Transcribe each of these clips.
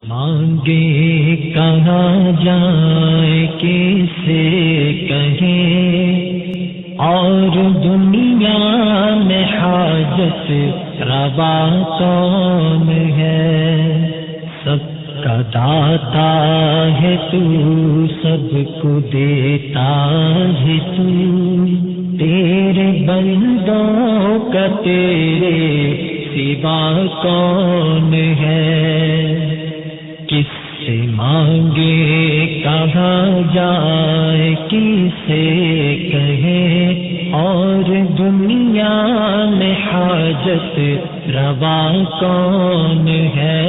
مانگے کہاں جائے کسے کہیں، اور دنیا میں حاجت روا کون ہے؟ سب کا داتا ہے تو، سب کو دیتا ہے تو، تیرے بندوں کا تیرے سوا کون ہے؟ کس سے مانگے کہاں جائے کسے کہے، اور دنیا میں حاجت روا کون ہے؟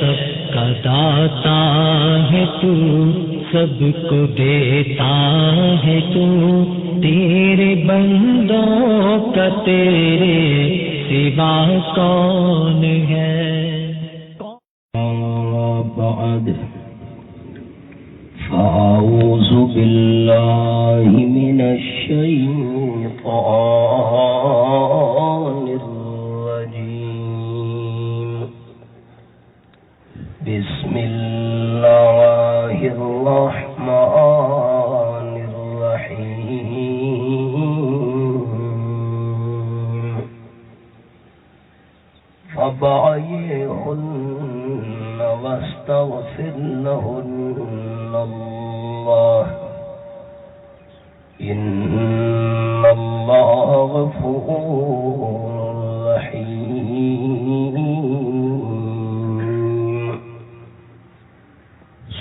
سب کا داتا ہے تو، سب کو دیتا ہے تو، تیرے بندوں کا تیرے سوا کون ہے؟ بعد فأعوذ بالله من الشيطان الرجيم. بسم الله الرحمن الرحيم. فبايعهن واستغفر لهن الله إن الله غفور رحيم.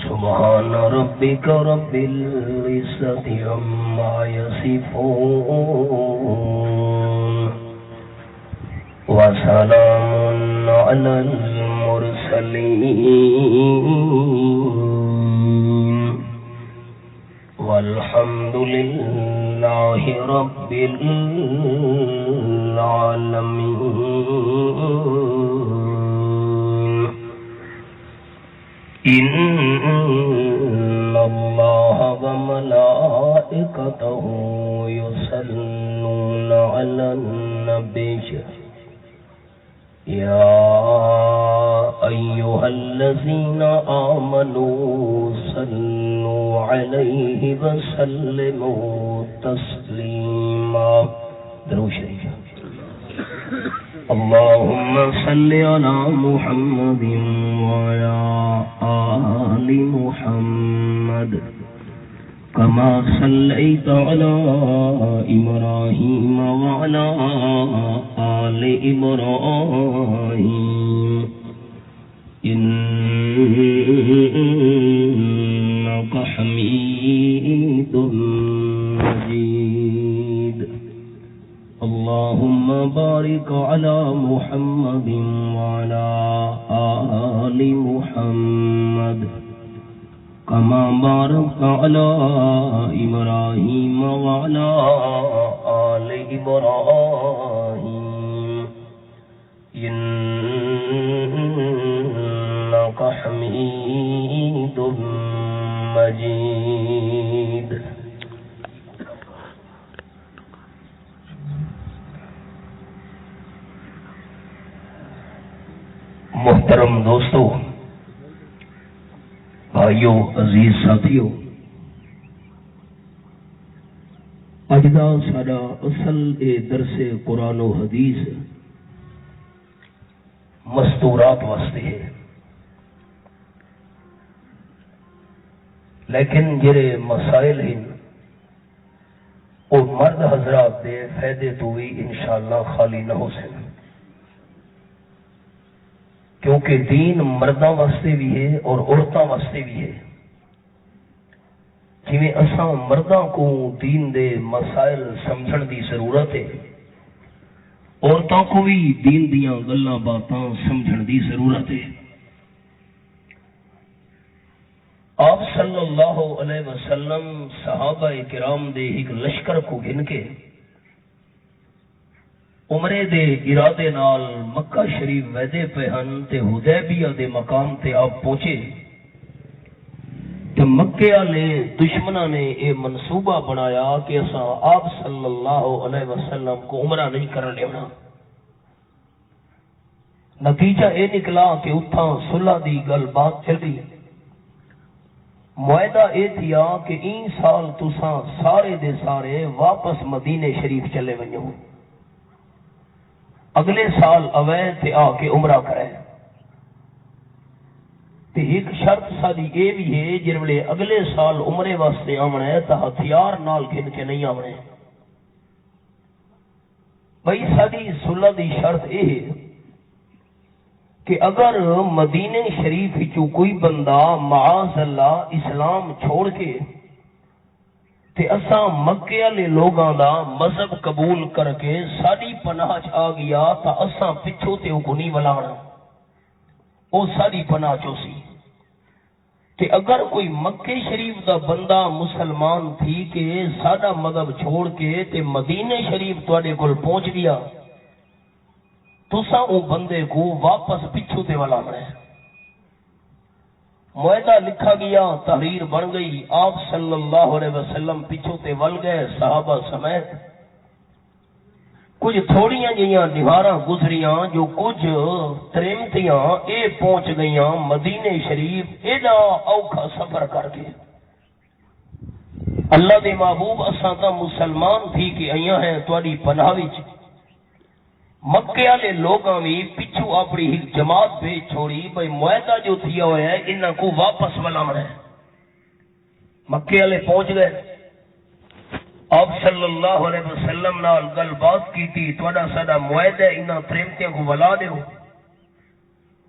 سبحان ربك رب العزة عما يصفون وسلام على المرسلين والحمد لله رب العالمين. إن الله وملائكته يصلون على النبي يا أيها الذين آمنوا صلوا عليه وسلموا تسليما. درود شریف. اللهم صل على محمد وعلى آل محمد كما صليت على إبراهيم وعلى آل إبراهيم إنك حميد مجيد. اللهم بارك على محمد وعلى آل محمد كما باركت على إبراهيم وعلى آل إبراهيم إنك حميد مجيد. محترم دوستو، بھائیو، عزیز ساتھیو، اج دا ساڈا اصل درس قرآن و حدیث مستورات واسطے ہے، لیکن جڑے مسائل ہیں وہ مرد حضرات دے فائدے تو بھی انشاءاللہ خالی نہ ہو سکے، کیونکہ دین مردوں واسطے بھی ہے اور عورتوں واسطے بھی ہے. جویں اساں مردوں کو دین دے مسائل سمجھن دی ضرورت ہے، عورتوں کو بھی دین دیاں گلاں باتاں سمجھن دی ضرورت ہے. آپ صلی اللہ علیہ وسلم صحابہ کرام دے ایک لشکر کو گن کے عمرے دے ارادے نال مکہ شریف ویدے پہ ہن تے حدیبیہ دے مقام تے آپ پہنچے تے مکے والے دشمنوں نے یہ منصوبہ بنایا کہ اساں آپ صلی اللہ علیہ وسلم کو عمرہ نہیں کرن دینا. نتیجہ یہ نکلا کہ اتھاں صلح دی گل بات چلی، معاہدہ یہ تھیا کہ این سال تساں سارے دے سارے واپس مدینے شریف چلے ونجو، اگلے سال اوے تے آ کے عمرہ کرے۔ تے ایک شرط ساری یہ بھی ہے جن ویلے اگلے سال عمرے واسطے آونا ہے تو ہتھیار نال گھن کے نہیں آونے۔ بھائی ساری صلح دی شرط یہ ہے کہ اگر مدینے شریف چو کوئی بندہ معاذ اللہ اسلام چھوڑ کے تے اساں مکے والے لوگاں دا مذہب قبول کر کے ساری پناہ آ گیا تا اساں پچھو تے او کو نہیں ولانا، او ساری پناہ چوسی۔ تے اگر کوئی مکے شریف دا بندہ مسلمان تھی کہ ساڈا مذہب چھوڑ کے تے مدینے شریف تواڈے کول پہنچ گیا، تساں او بندے کو واپس پچھو تے ولانا ہے۔ معاہدہ لکھا گیا، تحریر بن گئی، آپ صلی اللہ علیہ وسلم پچھو تے ول گئے صحابہ سمیت۔ کچھ تھوڑیاں جیاں دیواراں گزریاں جو کچھ ترمتیاں اے پہنچ گئیاں مدینے شریف ایڈا اوکھا سفر کر کے۔ اللہ دے محبوب اساں تا مسلمان تھی کہ ایاں ہیں تواڈی پناہ وچ، مکے والے لوگاں بھی پچھو اپنی ایک جماعت بھیج چھوڑی بھائی معاہدہ جو تھیا ہوا ہے انہاں کو واپس ولانا ہے۔ مکے والے پہنچ گئے، آپ صلی اللہ علیہ وسلم نال گل بات کیتی، تواڈا ساڈا معاہدہ ہے انہاں پریمتیاں کو ولا دیو۔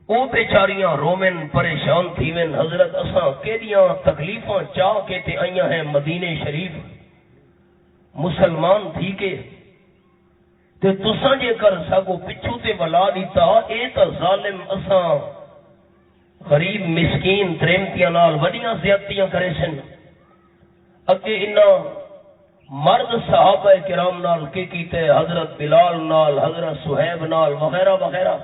او بیچاریاں رومن پریشان تھیون، حضرت اساں کیڑیاں تکلیفاں چاہ کے تے آئیاں ہیں مدینے شریف، مسلمان تھی کے تے تساں جے کر سکو پچھو تے ولا دیتا، اے تا ظالم اساں غریب مسکین تریمتیاں نال وڈیاں زیادتیاں کرے سن۔ اگے انہاں مرد صحابہ کرام نال کے کیتے، حضرت بلال نال، حضرت صہیب نال وغیرہ وغیرہ۔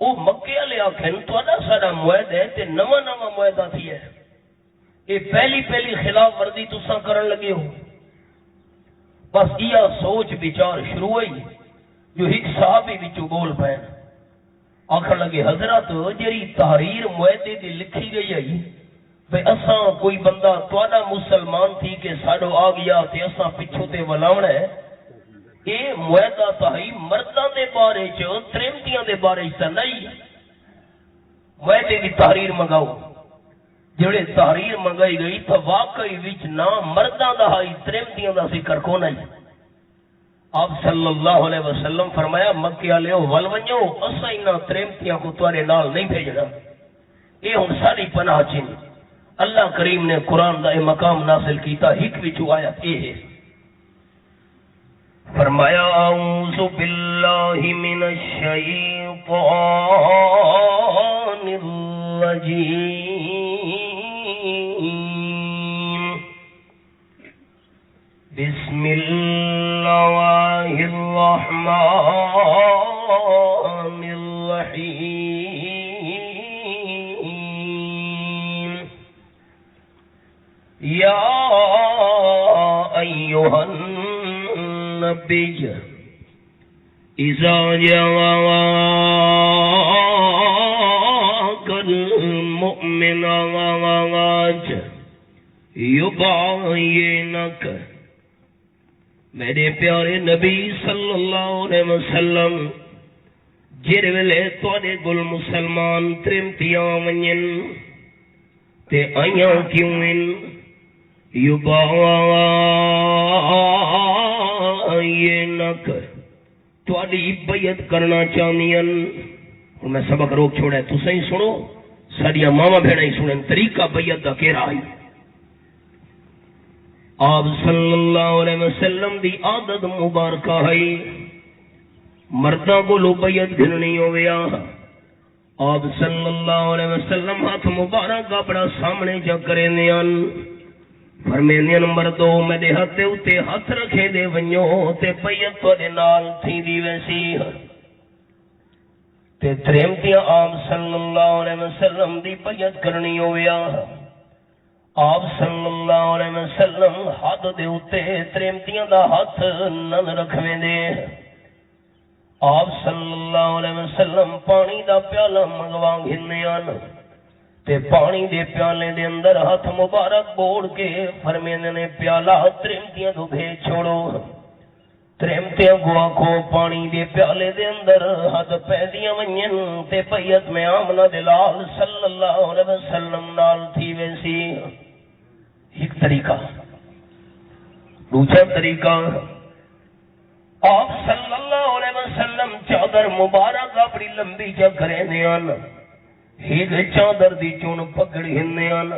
او مکے والے آکھن تواڈا ساڈا معاہدہ ہے تے نواں نواں معاہدہ تھی ہے، اے پہلی خلاف ورزی تساں کرن لگے ہو۔ بس یہ سوچ بچار شروع ہوئی جو ایک صحابی بچو بول پے، آخر لگے حضرت جری تحریر معاہدے دی لکھی گئی ہے بھئی اساں کوئی بندہ تواڈا مسلمان تھی کہ ساڈو آ گیا تے اساں پچھو تے ولاونا ہے، اے معاہدہ تہی مرداں دے بارے چ تریمتیاں دے بارے چ نہیں، معاہدے دی تحریر منگاؤ۔ جڑے تحریر منگائی گئی تو واقعی وچ نہ مرداں دا ہائی تریمتیاں دا ذکر کو نہیں۔ آپ صلی اللہ علیہ وسلم فرمایا مکے والے ول ونجو، اساں انہاں تریمتیاں کو تواڈے نال نہیں بھیجنا، اے ہن ساری پناہ چن۔ اللہ کریم نے قرآن دا اے مقام نازل کیتا، ہک وچوں آیت اے ہے، فرمایا اعوذ باللہ من الشیطان الرجیم بسم اللہ الرحمن الرحیم یا ایھا النبی اذا جاءك المؤمنات یباینک، میرے پیارے نبی صلی اللہ علیہ وسلم جر ویلے تواڈے کول مسلمان ترمتیاں ونجن تے آئیاں کیوں ان یباینک تواڈی بیعت کرنا چاہندیاں۔ ہن میں سبق روک چھوڑا، تساں ہی سنو، ساڈیاں ماواں بہناں ہی سنن طریقہ بیعت دا کیڑا ہے۔ آپ صلی اللہ علیہ وسلم دی عادت مبارکہ ہے مردوں کو لو بیعت گھننی ہویا، آپ صلی اللہ علیہ وسلم ہاتھ مبارک اپنا سامنے جا کرے نیان، فرمیندے مردو میرے ہاتھ اتے ہاتھ رکھے دے ونجو تے بیعت تواڈے نال تھی دی ویسی تے تریمتیاں آپ صلی اللہ علیہ وسلم دی بیعت کرنی ہویا۔ آپ صلی اللہ علیہ وسلم ہاتھ دے اتے تریمتیاں دا ہاتھ نہ رکھویں دے، آپ صلی اللہ علیہ وسلم پانی دا پیالہ منگوا گھنے آن تے پانی دے پیالے دے اندر ہاتھ مبارک بوڑ کے فرمیندے نے پیالہ ترمتیاں تو بھیج چھوڑو ترمتیاں گوا کھو پانی دے پیالے دے اندر ہاتھ پیدیاں ونین تے پیت میں آمنہ دلال صلی اللہ علیہ وسلم نال تھی ویسی ایک طریقہ دوسرا طریقہ آپ صلی اللہ علیہ وسلم چادر مبارک اپنی لمبی چکرے نیان ایک چادر دی چون پکڑی ہندیان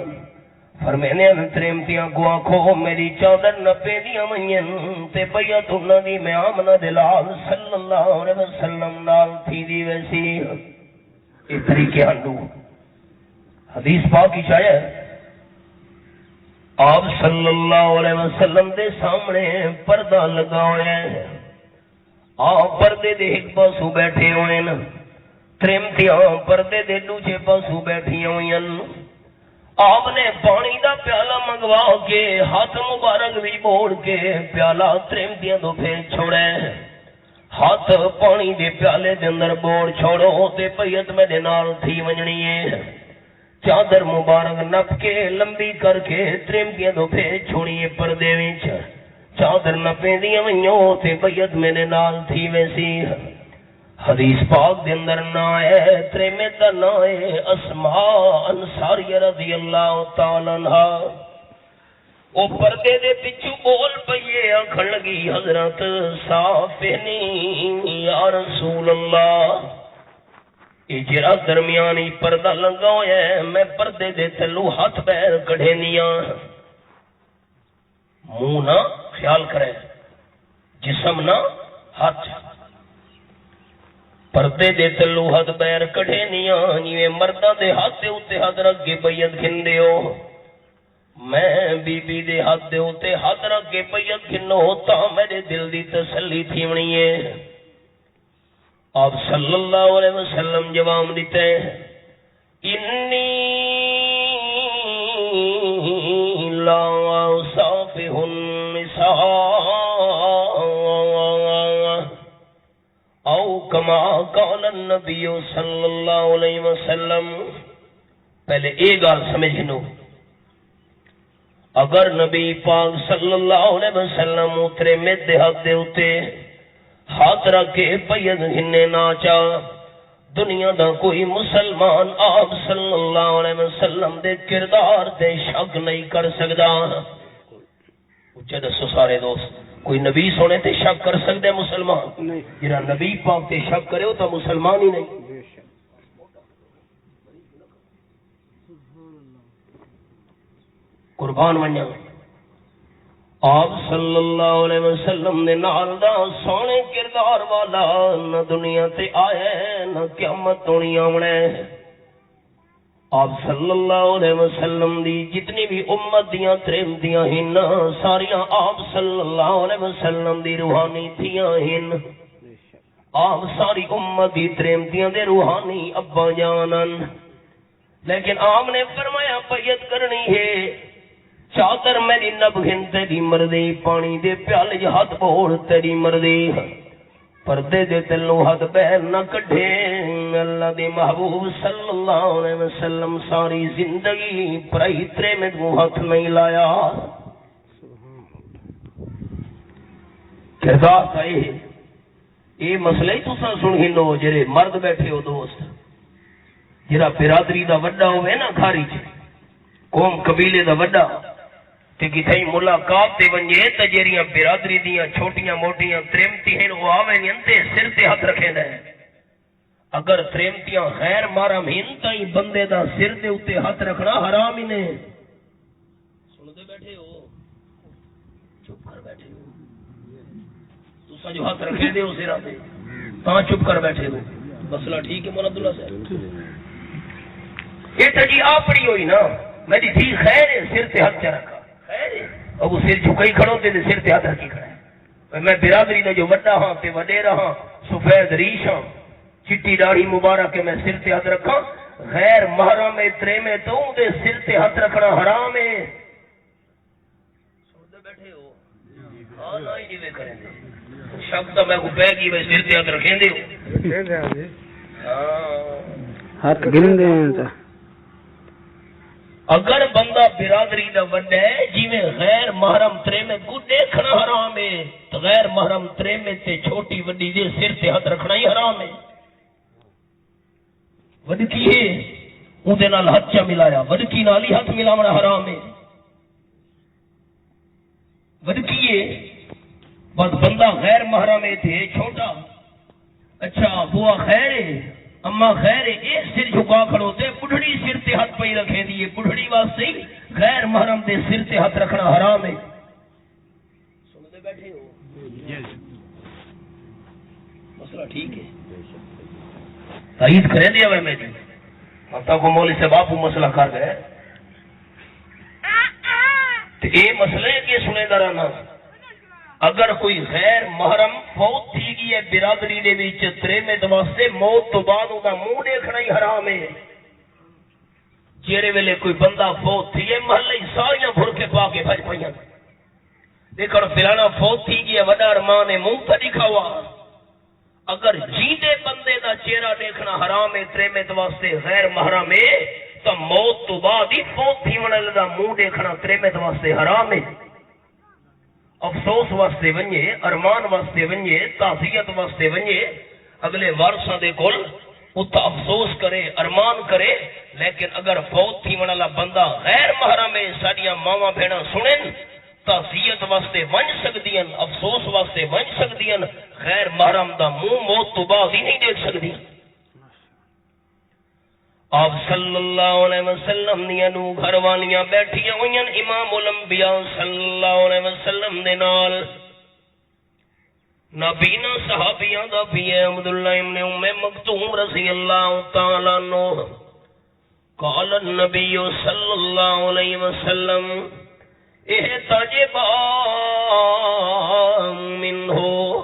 فرمینے ترمتیاں گوا کھو میری چادر نپے دیا منین تے بیعت انہاں دی میں آمنہ دلال صلی اللہ علیہ وسلم نال تھی دی ویسی اس طریقے ہندو حدیث پاک کی شاید آپ صلی اللہ علیہ وسلم دے سامنے پردہ لگا ہوئے ہیں آپ پردے دے ایک پاسو بیٹھے ہوئے ہیں ترمتیاں پردے دے دوسرے پاسو بیٹھی ہوئی ہیں آپ نے پانی دا پیالہ منگوا کے ہاتھ مبارک بھی بوڑ کے پیالہ ترمتیاں دو پھینک چھوڑے ہاتھ پانی دے پیالے دے اندر بوڑ چھوڑو تے پیت میں دے نال تھی ونجنی ہے چادر مبارک نپ کے لمبی کر کے ترمتیاں دو پھینک چھوڑیے پردے وچ چادر نپے دیا ویوں تے بیعت میرے نال تھی ویسی حدیث پاک دے اندر نہ ہے تریمے دا نہ ہے اسماء انصاری رضی اللہ تعالیٰ عنہ او پردے دے پچھو بول پئیے آکھن لگی حضرت صافنی یا رسول اللہ یہ جرا درمیانی پردہ لگا ہویا ہے میں پردے دے تلو ہاتھ پیر کڑھے نیاں منہ نہ خیال کرے جسم نہ ہاتھ پردے دے تلو ہاتھ پیر کڑھے نیاں نیویں مردہ دے ہاتھ دے اتے ہاتھ رکھ کے بیعت گھن دیو میں بی بی دے ہاتھ دے اتے ہاتھ رکھ کے بیعت گھنو تا میرے دل دی تسلی تھی ونی ہے آپ صلی اللہ علیہ وسلم جواب دیتے انی لا صافح النساء او کما قال النبی صلی اللہ علیہ وسلم پہلے ایک گال سمجھ لو اگر نبی پاک صلی اللہ علیہ وسلم اترے میدے حق دے اتے ہاتھ رکھ کے بیعت گھنے نہ چاہ دنیا دا کوئی مسلمان آپ صلی اللہ علیہ وسلم دے کردار دے شک نہیں کر سکتا اچھے دسو سارے دوست کوئی نبی سونے تے شک کر سکتے مسلمان جرا نبی پاک تے شک کرے ہو تو مسلمان ہی نہیں قربان ونجا آپ صلی اللہ علیہ وسلم نے نال دا سونے کردار والا نہ دنیا تے آئے نہ قیامت ہونی آونے آپ صلی اللہ علیہ وسلم دی جتنی بھی امت دیاں ترمتیاں ہن ساریاں آپ صلی اللہ علیہ وسلم دی روحانی تھیاں ہن آپ ساری امت دی ترمتیاں دے روحانی ابا جانن لیکن آپ نے فرمایا بیعت کرنی ہے چادر میری نب گھن تیری مردی پانی دے پیالے ہاتھ بوڑ تیری مردی پردے دے تلو ہاتھ پیر نہ کٹھے اللہ دے محبوب صلی اللہ علیہ وسلم ساری زندگی پرائی ترے میں وہ ہاتھ نہیں لایا کردار تھا یہ مسئلہ ہی تو سن ہنو جرے مرد بیٹھے ہو دوست جرا برادری دا وڈا ہوئے نا کھاری چ قوم قبیلے دا وڈا تے کتھائی ملاقات تے ونجے تے جیریاں برادری دیاں چھوٹیاں موٹیاں ترمتی ہیں وہ آویں تے سر تے ہاتھ رکھے دے اگر ترمتیاں غیر مارا مہین تائیں بندے دا سر دے اتے ہاتھ رکھنا حرام ہی نے سنتے بیٹھے ہو چپ کر بیٹھے ہو تو سا جو ہاتھ رکھے دے اسے راتے تاں چپ کر بیٹھے ہو مسئلہ ٹھیک ہے مولا عبداللہ صاحب یہ تو جی آپڑی ہوئی نا میری تھی خیر ہے سر تے ہاتھ چا رکھا خیر ہے اب وہ سر جھکائی کھڑوں تے سر تے ہاتھ رکھی کھڑا ہے میں برادری دا جو وڈا ہاں تے وڈے رہا سفید ریش ہاں چٹی داڑھی مبارک کے میں سر تے ہاتھ رکھا غیر محرم اترے میں تو دے سر تے ہاتھ رکھنا حرام ہے سنتے بیٹھے ہو ہاں نہ ہی نہیں کریں گے شک تو میں کو پہ گئی بھائی سر تے ہاتھ رکھیں دے ہاتھ گرن دے اگر بندہ برادری دا وڈا ہے جی میں غیر محرم ترے میں کو دیکھنا حرام ہے تو غیر محرم ترے میں تے چھوٹی وڈی دے سر تے ہاتھ رکھنا ہی حرام ہے وڈکی ہے اندے نال ہاتھ چا ملایا وڈکی نال ہی ہاتھ ملاونا حرام ہے وڈکی ہے بس بندہ غیر محرم ہے تھے چھوٹا اچھا بوا خیر ہے اما خیر ہے ایک سر جھکا کھڑوتے بڑھڑی سر تے ہاتھ پہ رکھے دیئے بڑھڑی واسطے ہی غیر محرم دے سر تے ہاتھ رکھنا حرام ہے سنتے بیٹھے ہو مسئلہ ٹھیک ہے تائید کرے دیا میں میری مطلب کو مولی سے باپو مسئلہ کر گئے تو یہ مسئلے کے سنے درانا اگر کوئی غیر محرم فوت تھی گئی ہے برادری دے وچ ترے میں واسطے موت تو بعد دا منہ دیکھنا ہی حرام ہے جیرے ویلے کوئی بندہ فوت تھی ہے محلے ساریاں بھر کے پا کے بھج پئیاں دیکھو فلانا فوت تھی گئی ہے وڈا ارمان نے منہ تے دکھا ہوا اگر جیندے بندے دا چہرہ دیکھنا حرام ہے ترے میں واسطے غیر محرم ہے تو موت تو بعد ہی فوت تھی ونل دا منہ دیکھنا ترے میں واسطے حرام ہے افسوس واسطے ونجے ارمان واسطے ونجے تعزیت واسطے ونجے اگلے وارثاں دے کول اتا افسوس کرے ارمان کرے لیکن اگر فوت تھی والا بندہ غیر محرم ہے ساڈیاں ماواں بہناں سنن تعزیت واسطے ونج سکدیاں افسوس واسطے ونج سکدیاں غیر محرم دا منہ موت تو بعد ہی نہیں دیکھ سکدی آپ صلی اللہ علیہ وسلم دیا نو گھر والیاں بیٹھیاں ہوئیں امام الانبیاء صلی اللہ علیہ وسلم دے نال نبینا صحابیاں دا بھی ہے عبداللہ ابن ام مکتوم رضی اللہ تعالیٰ عنہ قال النبی صلی اللہ علیہ وسلم احتجبا منہو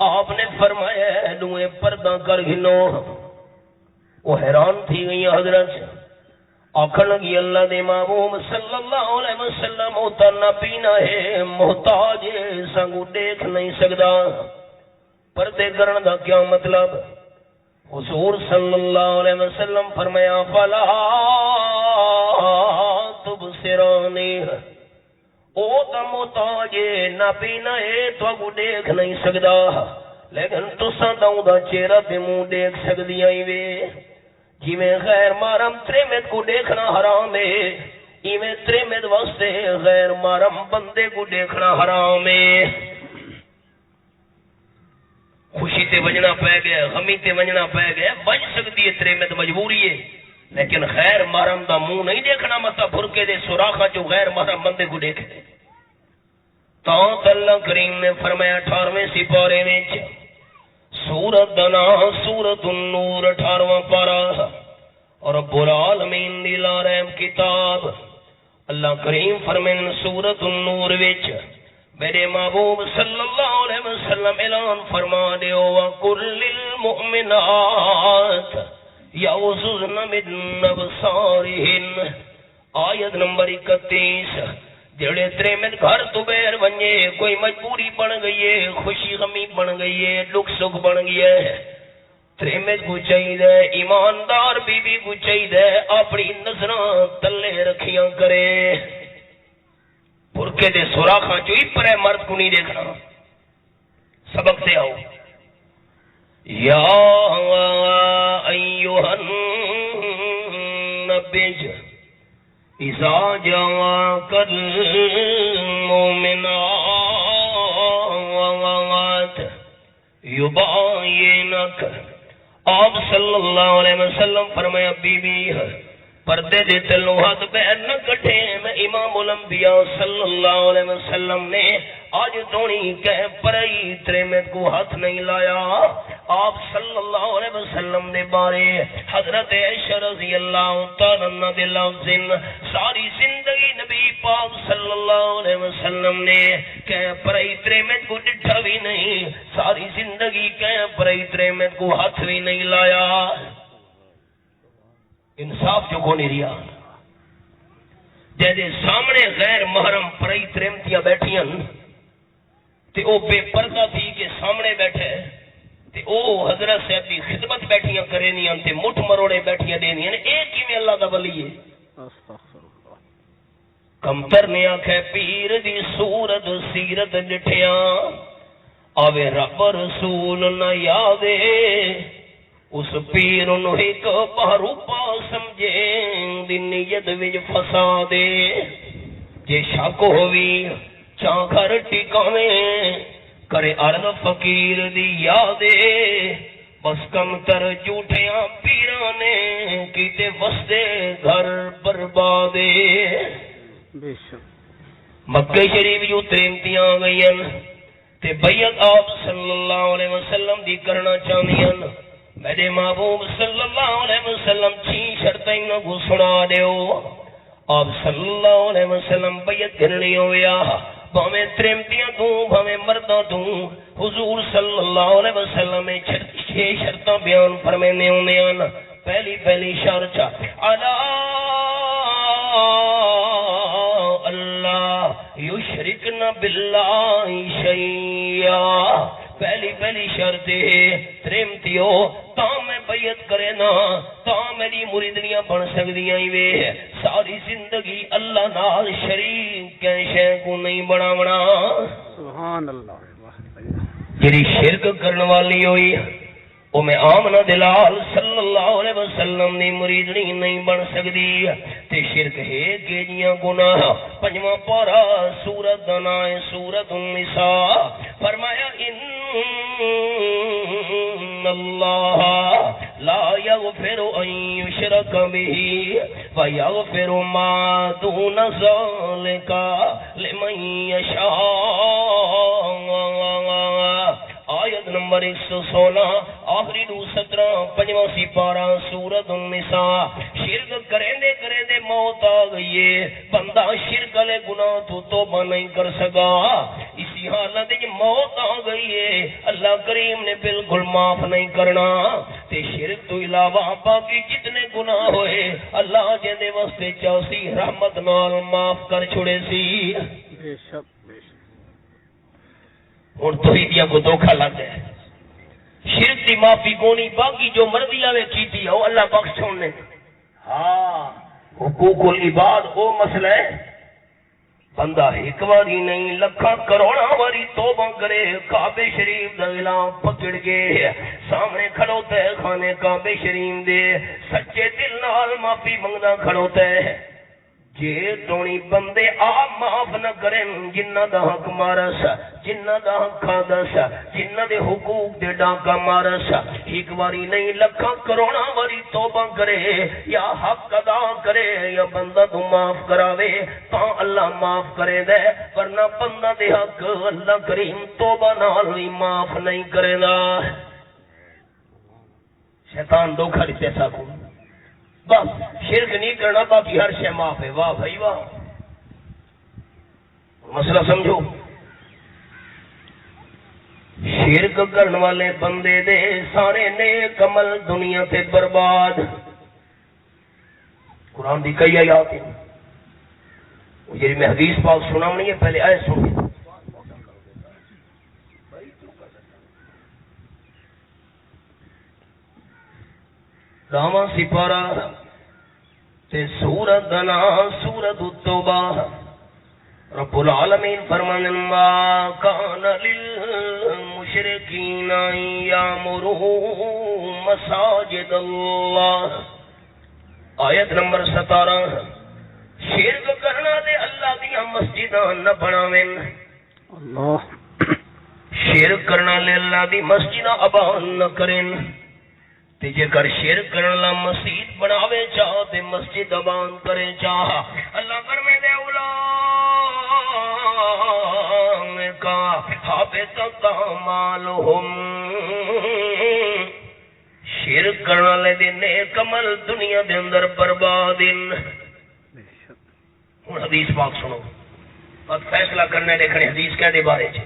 آپ نے فرمایا دوئے پردہ کر گھنو وہ حیران تھی گئی حضرت آخر لگی اللہ دے محبوب صلی اللہ علیہ وسلم ہوتا نبی نہ ہے محتاج سنگو دیکھ نہیں سکتا پردے کرن دا کیا مطلب حضور صلی اللہ علیہ وسلم فرمایا فلا تبصرانی او تا محتاج نبی نہ ہے تو اگو دیکھ نہیں سکتا لیکن تساں داؤں دا چہرہ تے منہ دیکھ سکدی آئی وے جی میں غیر محرم تریمت کو دیکھنا حرام ہے ایویں تریمت واسطے غیر محرم بندے کو دیکھنا حرام ہے خوشی تے وجنا پہ گیا غمی تے وجنا پہ گیا بچ سکتی ہے تریمت مجبوری ہے لیکن غیر محرم دا منہ نہیں دیکھنا متا پھرکے دے سوراخاں جو غیر محرم بندے کو دیکھے تو اللہ کریم نے فرمایا 18ویں سپارے وچ سورت دنا سورت النور 18واں پارا اور رب العالمین دی لا رحم کتاب اللہ کریم فرمائیں سورت النور وچ میرے محبوب صلی اللہ علیہ وسلم اعلان فرما دیو وَقُلْ لِلْمُؤْمِنَاتِ يَغْضُضْنَ مِنْ أَبْصَارِهِنَّ آیت نمبر 31 جڑے ترے میں گھر تو بیر ونجے کوئی مجبوری بن گئی ہے خوشی غمی بن گئی ہے دکھ سکھ بن گئی ہے ترے میں کو چاہیے ایماندار بی بی کو چاہیے اپنی نظراں تلے رکھیاں کرے پھرکے دے سوراخاں جو ہی پرے مرد کو نہیں دیکھنا سبق سے آؤ یا ایوہ النبی اذا جاءك المؤمنات يبايعنك آپ صلی اللہ علیہ وسلم فرمایا بی بی پردے دے تلو ہاتھ پیر نہ کٹھے میں امام الانبیاء صلی اللہ علیہ وسلم نے آج دونی کہہ پرائی تریمت کو ہاتھ نہیں لایا آپ صلی اللہ علیہ وسلم نے بارے حضرت عائشہ رضی اللہ تعالیٰ عنہ دے لفظ ساری زندگی نبی پاک صلی اللہ علیہ وسلم نے کہہ پرائی تریمت کو ڈٹھا بھی نہیں ساری زندگی کہہ پرائی تریمت کو ہاتھ بھی نہیں لایا انصاف جو کو نہیں ریا جیسے سامنے غیر محرم پرائی تریمتیاں بیٹھیاں تے او بے پردہ تھی کہ سامنے بیٹھے تے او حضرت صاحب دی خدمت بیٹھیاں کرینیاں تے مٹھ مروڑے بیٹھیاں دینیاں ایک ہی میں اللہ دا ولی ہے کمتر نے آکھے پیر دی صورت سیرت ڈٹھیاں آوے رب رسول نہ یادے اس پیر نو ایک بہروپا سمجھے دی نیت وچ فسا دے جے شک ہووی چاں گھر ٹکاویں کرے عرض فقیر دی یادے بس کم تر جھوٹیاں پیراں نے کیتے وسدے گھر بربادے مکہ شریف جو ترمتیاں گئیاں تے بیعت آپ صلی اللہ علیہ وسلم دی کرنا چاہیاں میرے محبوب صلی اللہ علیہ وسلم 6 شرطیں نو سنا دیو آپ صلی اللہ علیہ وسلم بیعت کرنی ہویا بھاویں ترمتیاں تو بھاویں مرداں تو حضور صلی اللہ علیہ وسلم 6 شرطاں بیان فرمینے ہوندے ہیں پہلی شرط اللہ یشرکنا باللہ شیئا پہلی شرط ہے ترمتیو تا میں بیعت کرے نا تا میری مریدنیاں بن سکدیاں ہی وے ساری زندگی اللہ نال شریک کیسے کو نہیں بناونا سبحان اللہ جڑی شرک کرنے والی ہوئی او میں آمنہ دلال صلی اللہ علیہ وسلم دی مریدنی نہیں بن سکدی تے شرک ہے کہ جیاں گناہ پنجواں پارا سورت دنائے سورت النساء فرمایا ان اللہ لا یغفر ان یشرک به ویغفر ما دون ذلک لمن یشاء آیت نمبر 116 آخری 17 پنجواں سپارہ سورت النساء شرک کریندے کریندے موت آ گئی ہے بندہ شرک والے گناہ تو توبہ نہیں کر سکا اسی حالت میں موت آ گئی ہے اللہ کریم نے بالکل معاف نہیں کرنا تے شرک تو علاوہ باقی جتنے گناہ ہوئے اللہ جے دے واسطے چاسی رحمت نال معاف کر چھوڑے سی بے شک اور توحیدیاں کو دھوکہ لگ گئے شرک دی معافی کونی باقی جو مرضی آوے کیتی ہے وہ اللہ بخش چھوڑنے ہاں حقوق العباد وہ مسئلہ ہے بندہ ایک واری نہیں لکھاں کروڑا واری توبہ کرے کعبے شریف دا غلاف پکڑ کے سامنے کھڑوتا ہے خانے کعبے شریف دے سچے دل نال معافی منگنا کھڑوتا ہے جے تونی بندے آپ معاف نہ کریں جنہ دا حق مارس جنہ دا حق کھادس جنہ دے حقوق دے ڈاکہ مارس ایک واری نہیں لکھاں کروڑا واری توبہ کرے یا حق ادا کرے یا بندہ تو معاف کراوے تا اللہ معاف کرے دے ورنہ بندہ دے حق اللہ کریم توبہ نال بھی معاف نہیں کرے دا شیطان دھوکہ دیتے ایسا کو بس شرک نہیں کرنا باقی ہر شے معاف ہے واہ بھائی واہ مسئلہ سمجھو شرک کرنے والے بندے دے سارے نیک عمل دنیا تے برباد قرآن دی کئی آیات ہیں یہ میں حدیث پاک سنا نہیں ہے پہلے آئے سن داواں سپارہ تے سورت دنا سورت التوبہ رب العالمین فرمانے ما کان للمشرکین یامروا مساجد اللہ آیت نمبر 17 شرک کرنا دے اللہ دیا مسجداں نہ بناویں اللہ شرک کرنا لے اللہ دی مسجداں آباد نہ کریں تے جے کر شرک کرنا مسجد بناوے چاہ تے مسجد آباد کرے چاہ اللہ فرمائے دے اولئک حبطت اعمالہم شرک کرنا لے دے نیک عمل دنیا دے اندر بربادن ہن حدیث پاک سنو بس فیصلہ کرنے دیکھنے حدیث کہہ دے بارے چھے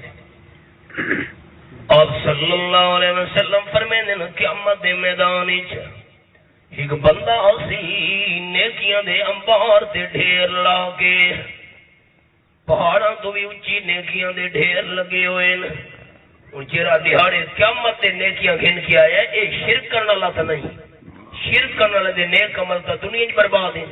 آپ صلی اللہ علیہ وسلم فرمینے قیامت دے میدان ایک بندہ اسی نیکیاں دے انبار تے ڈھیر لا کے پہاڑاں تو بھی اچھی نیکیاں دے ڈھیر لگے ہوئے ہیں. ہوں جرا دہاڑے قیامت تے نیکیاں گن کے آیا یہ شرک کرنے والا تو نہیں. شرک کرنے والے دے نیک عمل تو دنیا چ برباد ہیں.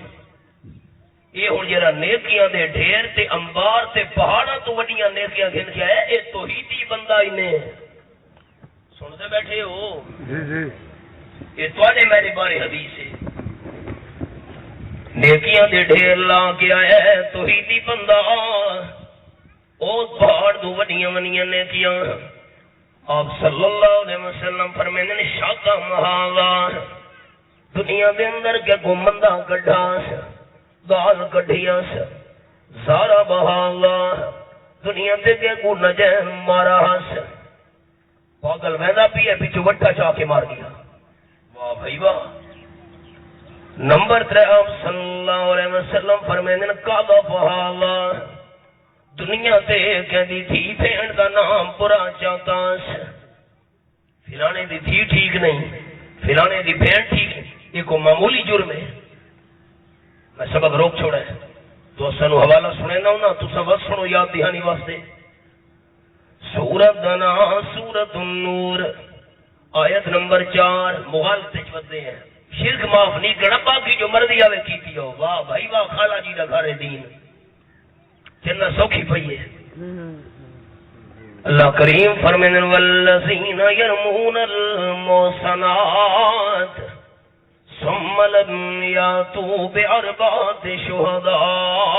یہ ہوں جرا نیکیاں دے ڈھیر تے انبار تے پہاڑاں تو وڈیاں نیکیاں گن کے آیا یہ توحیدی بندہ ہی نے. سنتے بیٹھے ہو جی جی یہ تواڈے میرے بارے حدیث ہے. نیکیاں دے ڈھیر لا کے آیا ہے توحیدی بندہ. او پہاڑ تو وڈیاں وڈیاں نیکیاں آپ صلی اللہ علیہ وسلم فرمائیں نے شاکا محالا دنیا دے اندر کیا کو مندہ کڈھا گال کڈھیا سارا بحالا دنیا تے کیا کو نجین مارا پاگل ویدا پی ہے پیچھو وٹا چاہ کے مار دیا. واہ بھائی واہ. نمبر 3 آپ صلی اللہ علیہ وسلم فرمائیں نے کعبہ بحالا دنیا تے کہندی تھی بھین دا نام برا چاہتا فلانے دی تھی ٹھیک نہیں فلانے دی بہن ٹھیک نہیں. یہ کو معمولی جرم ہے. میں سبق روک چھوڑا ہے تو سنو حوالہ سنے نہ ہونا تو سب سنو یاد دہانی واسطے. سورت دنا سورت النور آیت نمبر 4 مغالطے چ ودے ہیں. شرک معاف نہیں کرنا باقی جو مرضی آوے کیتی ہو. واہ بھائی واہ خالہ جی دا گھر دین چلنا سوکھی پئی ہے. اللہ کریم فرمائیں والذین یرمون المحصنات ثم لم یاتوا باربعۃ شہداء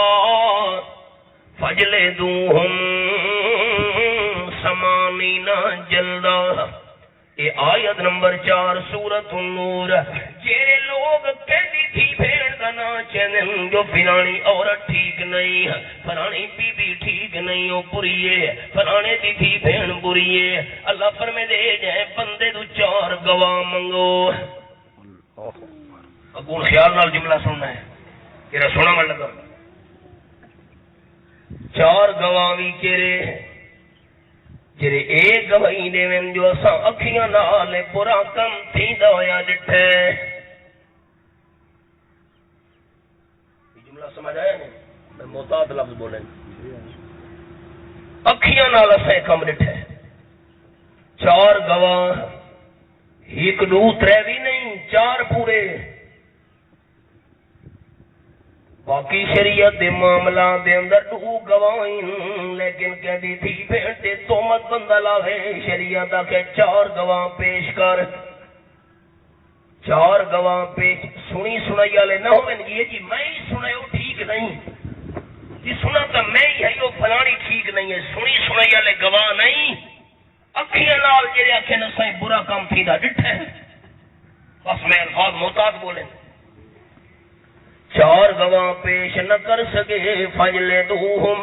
فاجلدوہم 80 جلدہ. یہ آیت نمبر 4 سورۃ النور. جیرے لوگ کہندی تھی بھیڑ دا نا چینن جو فلانی عورت ٹھیک نہیں فلانی بی بی ٹھیک نہیں وہ بری ہے فلانے دی تھی بہن بری ہے. اللہ فرمے دے جائے بندے تو 4 گواہ منگو. اگوں خیال نال جملہ سننا ہے تیرا سونا من لگا. 4 گواہ بھی چہرے جڑے ایک گواہی دے جو اساں اکھیاں نال برا کم تھیندا ہویا ڈٹھے. یہ جملہ سمجھ آیا نہیں؟ میں محتاط لفظ بولے اکھیاں نال اساں کم ڈٹھے. 4 گواہ 1 2 3 بھی نہیں 4 پورے. باقی شریعت دے معاملہ دے اندر 2 گواہیں لیکن کہندی تھی بھیڑ تے تہمت بندہ لاوے شریعت آ کے 4 گواہ پیش کر. 4 گواہ پیش سنی سنائی والے نہ ہوئے جی میں ہی سنا وہ ٹھیک نہیں جی سنا تو میں ہی ہے وہ فلانی ٹھیک نہیں ہے. سنی سنائی والے گواہ نہیں اکھیاں نال جڑے آکھے نسائیں برا کام تھیندا ڈٹھے. بس میں الفاظ محتاط بولے. 4 گواہ پیش نہ کر سکے فجلدوہم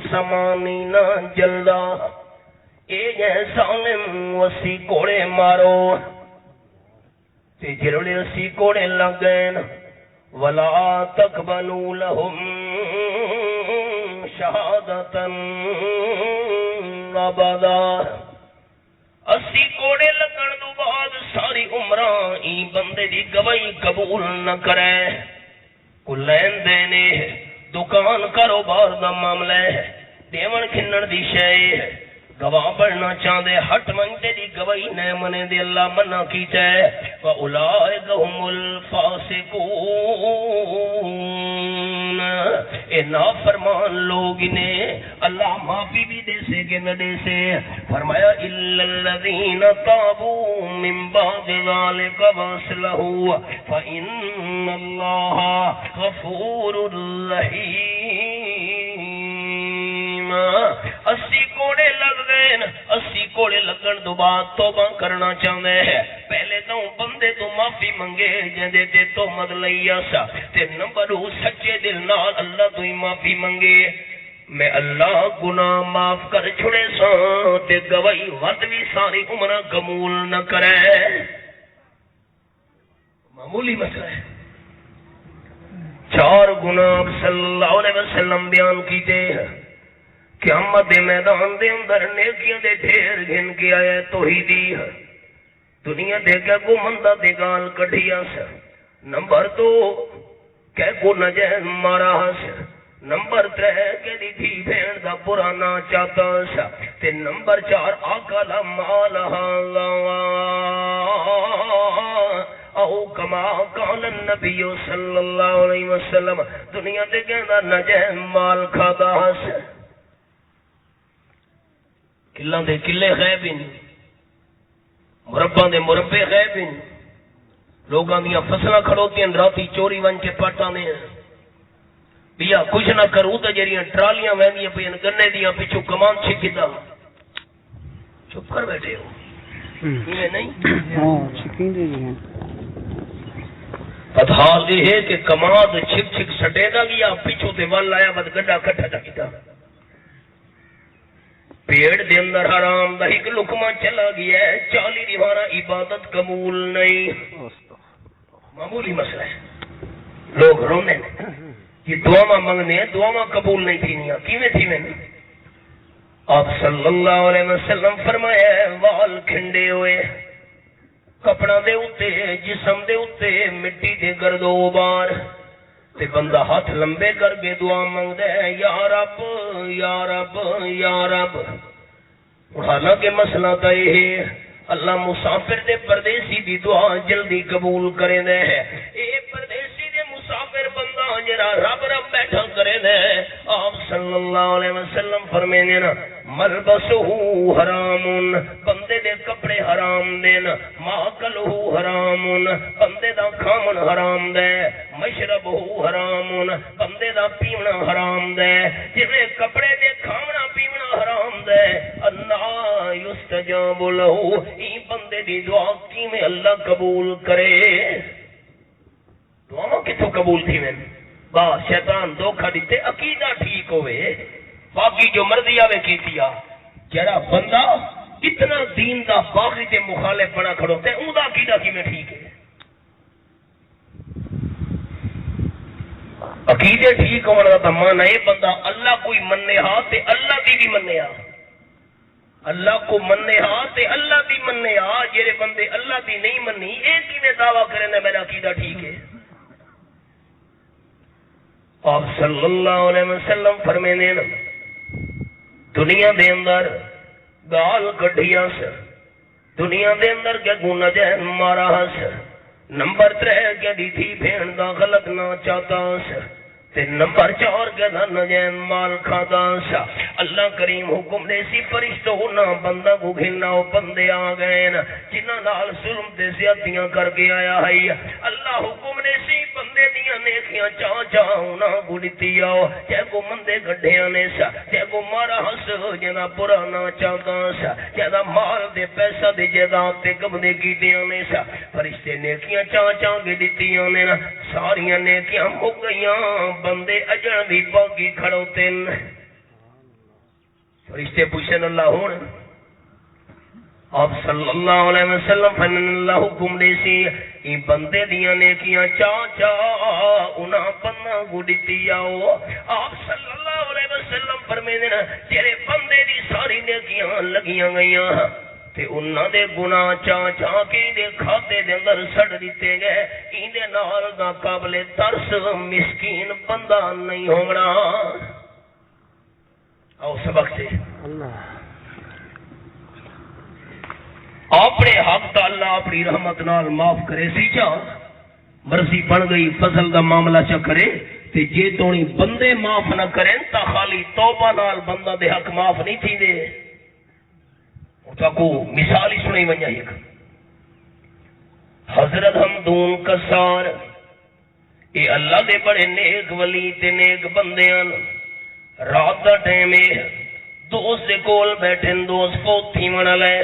80 جلدہ. اے ظالم 80 کوڑے مارو تے جڑے 80 کوڑے لگ گئے ولا تقبلوا لهم شہادۃ ابدا. 80 کوڑے لگن تو بعد ساری عمراں ای بندے دی گواہی قبول نہ کرے. کو لین دینے دکان کاروبار دا معاملہ ہے دیون کھنن دی شے گواہ بننا چاہتے ہٹ منگتے دی گواہی نہ منے دے اللہ منع کیتا ہے. وَأُولَٰئِكَ هُمُ الْفَاسِقُونَ. اے نافرمان لوگ نے اللہ معافی بھی دے سے کہ نہ دے سے. فرمایا إِلَّا الَّذِينَ تَابُوا مِن بَعْدِ ذَلِكَ وَأَصْلَحُوا فَإِنَّ اللَّهَ غَفُورٌ رَّحِيمٌ. 80 کوڑے لگ گئے 80 کوڑے لگن تو بعد توبہ کرنا چاہتے ہیں. پہلے تو بندے تو معافی منگے جندے تے تہمت لئی آسا تے نمبر 2 سچے دل نال اللہ تو ہی معافی منگے. میں اللہ گناہ معاف کر چھڑے سا تے گواہی ود بھی ساری عمر قبول نہ کرے. معمولی مسئلہ ہے. 4 گناہ صلی اللہ علیہ وسلم بیان کیتے ہیں. قیامت دے میدان دے اندر نیکیاں دے ڈھیر گن کے آیا توحیدی دنیا دے کے کو مندہ دے گال کڈھیا سا. نمبر 2 کہ کو نجین مارا سا. نمبر 3 کہ دی تھی بھین دا پرانا چاہتا سا تے نمبر 4 آکل مالہا او کما قال النبی صلی اللہ علیہ وسلم دنیا دے کہندا نجے مال کھادا ہس کلاں دے کلے غیب ہیں مربع دے مربے غیب ہیں لوگاں دیاں فصلاں کھڑوتی ہیں راتی چوری ون کے پٹانے ہیں بیا کچھ نہ کروں تو جڑیاں ٹرالیاں ویندیاں پئیاں گنے دیاں پچھو کمان چھکدا چپ کر بیٹھے ہو یہ نہیں ہاں چھکیندے جی ہیں حال یہ ہے کہ کماد چھک چھک سٹے دا گیا پچھو تے ول آیا بد گڈا کٹھا دا کیتا پیڑ دے اندر حرام دا ایک لقمہ چلا گیا ہے 40 دیوارہ عبادت قبول نہیں معمولی مسئلہ ہے لوگ رونے یہ دعا منگنے ہیں دعا قبول نہیں تھی نہیں کیویں تھی میں آپ صلی اللہ علیہ وسلم فرمایا وال کھنڈے ہوئے کپڑا دے اتے جسم دے اتے مٹی دے گرد و غبار تے بندہ ہاتھ لمبے کر کے دعا منگدا ہے یا رب یا رب یا رب حالانکہ مسئلہ تو یہ ہے اللہ مسافر دے پردیسی دی دعا جلدی قبول کرے دے ہے اے پردیسی دے مسافر بندہ جرا رب رب بیٹھا کرے دے آپ صلی اللہ علیہ وسلم فرمینے نا ملبسہ حرام بندے دے کپڑے حرام دین ماکلہ حرام بندے دا کھامن حرام دے مشربہ حرام بندے دا پیونا حرام دے جویں کپڑے دے کھامنا پیونا حرام دے اللہ یستجاب لہو ای بندے دی دعا کیویں اللہ قبول کرے دعا کتوں قبول تھی میں بس شیطان دھوکھا دیتے عقیدہ ٹھیک ہوئے باقی جو مرضی آوے کیتیا جڑا بندہ اتنا دین دا باقی تے مخالف بنا کھڑوتے ہیں اون دا عقیدہ کی میں ٹھیک ہے عقیدے ٹھیک ہونا دا مانا ہے بندہ اللہ کوئی مننے ہاں تے اللہ دی بھی مننے ہاں اللہ کو مننے ہاں تے اللہ دی مننے ہاں جڑے بندے اللہ دی نہیں مننی ایک ہی میں دعویٰ کریں میرا عقیدہ ٹھیک ہے آپ صلی اللہ علیہ وسلم فرمینے نا دنیا دے اندر گال کڈھیا سر دنیا دے اندر کیا گونا جائے مارا سر نمبر 3 کیا دی تھی بھین دا غلط نہ چاہتا سر تے نمبر 4 کیا دا نجین مال کھادا سا اللہ کریم حکم دے سی فرشتہ ہونا بندہ کو گھننا ہو بندے آ گئے نا جنہ نال ظلم تے زیادتیاں کر کے آیا ہے اللہ حکم دے سی بندے دیاں نیکیاں چاہ چاہ ہونا کو دیتی آؤ چاہے کو مندے گڈھیاں نے سا چاہے کو مارا ہس جنا پرانا چاہتا سا چاہے مال دے پیسہ دے جیدات تے کم دے کیتیاں نے سا فرشتے نیکیاں چاہ چاہ کے دیتیاں نے نا ساریاں نیکیاں ہو گئیاں بندے اجڑ بھی باقی کھڑوتے فرشتے پوچھن اللہ ہون آپ صلی اللہ علیہ وسلم فنن اللہ حکم دے سی ای بندے دیاں نیکیاں چاہ چاہ انہاں بندہ کو دیتی آؤ آپ صلی اللہ علیہ وسلم فرمینے نا جیرے بندے دی ساری نیکیاں لگیاں گئیاں تے انہاں دے گناہ چاہ چاہ کے دے کھاتے دے اندر سڑ دیتے گئے این دے نال دا قابل ترس مسکین بندہ نہیں ہونا آؤ سبق سے اپنے حق تا اللہ اپنی رحمت نال معاف کرے سی چا مرضی بن گئی فضل دا معاملہ چا کرے تے جے تونی بندے معاف نہ کریں تا خالی توبہ نال بندہ دے حق معاف نہیں تھی دے کو مثال ہی سنائی ونجا ایک حضرت حمدون کسار اے اللہ دے بڑے نیک ولی تے نیک بندیاں رات دا ٹائم دوست دے کول بیٹھے دوست فوت تھی منا لے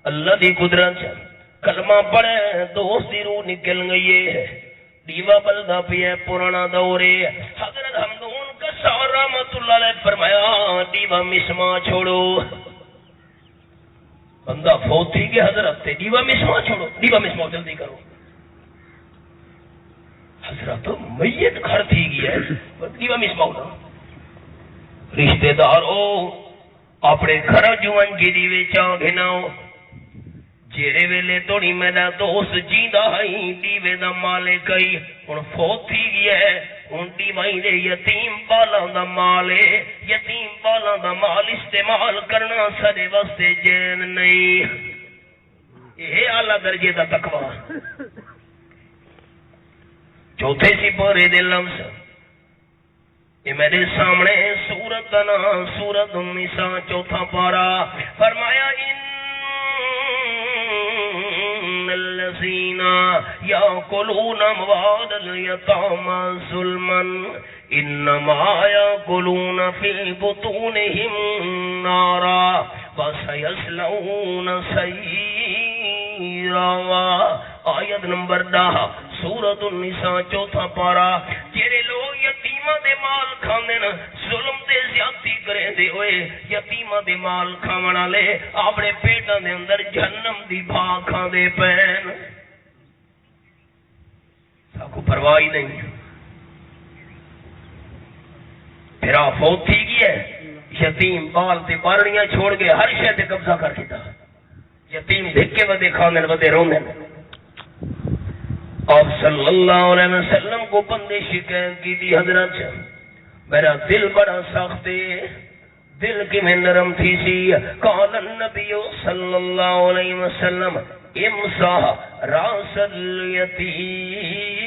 اللہ دی قدرت کلمہ پڑھے دوست دی روح نکل گئی ہے دیوا بلدا پی ہے پرانا دورے حضرت حمدون کسار رحمت اللہ علیہ فرمایا دیوا مسما چھوڑو بندہ فوت تھی کہ حضرت تے دیوا مسما چھوڑو دیوا مسما جلدی کرو حضرت میت گھر تھی گئی ہے دیوا مسما ہوتا رشتہ دار او اپنے گھر جوان کی دیوے چاہ گھناؤ جیرے ویلے توڑی میرا دوست جیندہ ہائی دیوے دا مالے کئی ان فوت تھی گیا ہے اونٹی مائی دے یتیم بالاں دا مال ہے یتیم بالاں دا مال استعمال کرنا سارے واسطے جین نہیں یہ اعلیٰ درجے دا تقوی چوتھے سپارے دے لفظ یہ میرے سامنے سورت کا نام سورت النساء چوتھا پارا فرمایا الذين يأكلون أموال اليتامى ظلما إنما يأكلون في بطونهم نارا وسيصلون سعيرا آیت نمبر 10 سورۃ النساء چوتھا پارا جڑے لوگ یتیماں دے مال کھاندے نا ظلم تے زیادتی کرے دے ہوئے یتیماں دے مال کھاون والے اپنے پیٹاں دے اندر جہنم دی بھا کھاندے پین ساکو پرواہ ہی نہیں پھر فوت تھی گئی ہے یتیم بال تے بارڑیاں چھوڑ کے ہر شے تے قبضہ کر کیتا یتیم دیکھ کے ودے کھاندے ودے روندے آپ صلی اللہ علیہ وسلم کو بندے شکایت کی تھی حضرت میرا دل بڑا سخت ہے دل کی میں نرم تھی سی قال النبی صلی اللہ علیہ وسلم امسح راس الیتیم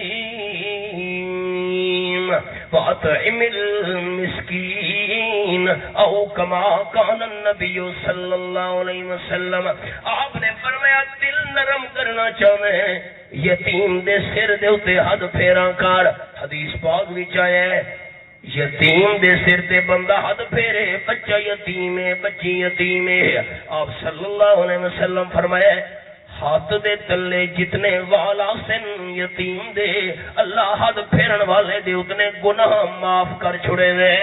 واطعم المسکین او کما قال النبی صلی اللہ علیہ وسلم آپ نے فرمایا دل نرم کرنا چاہتے ہیں یتیم دے سر دے اتے حد پھیرا کر حدیث پاک وچ آیا ہے یتیم دے سر تے بندہ حد پھیرے بچہ یتیم ہے بچی یتیم ہے آپ صلی اللہ علیہ وسلم فرمایا ہاتھ دے تلے جتنے والا سن یتیم دے اللہ حد پھیرن والے دے اتنے گناہ معاف کر چھڑے دے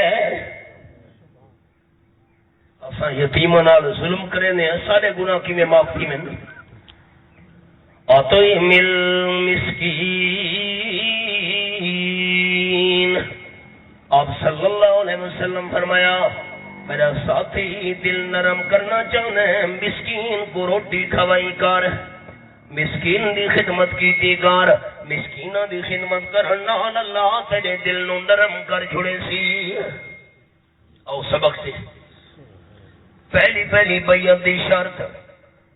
اساں یتیماں نال ظلم کرے نے سارے گناہ کیویں معاف کی میں اطعم المسکین آپ صلی اللہ علیہ وسلم فرمایا میرا ساتھی دل نرم کرنا چاہنا ہے مسکین کو روٹی کھوائی کر مسکین دی خدمت کیتی کر مسکینہ دی خدمت کرنا اللہ تیرے دل نو نرم کر چھڑے سی او سبق سے پہلی بیعت دی شرط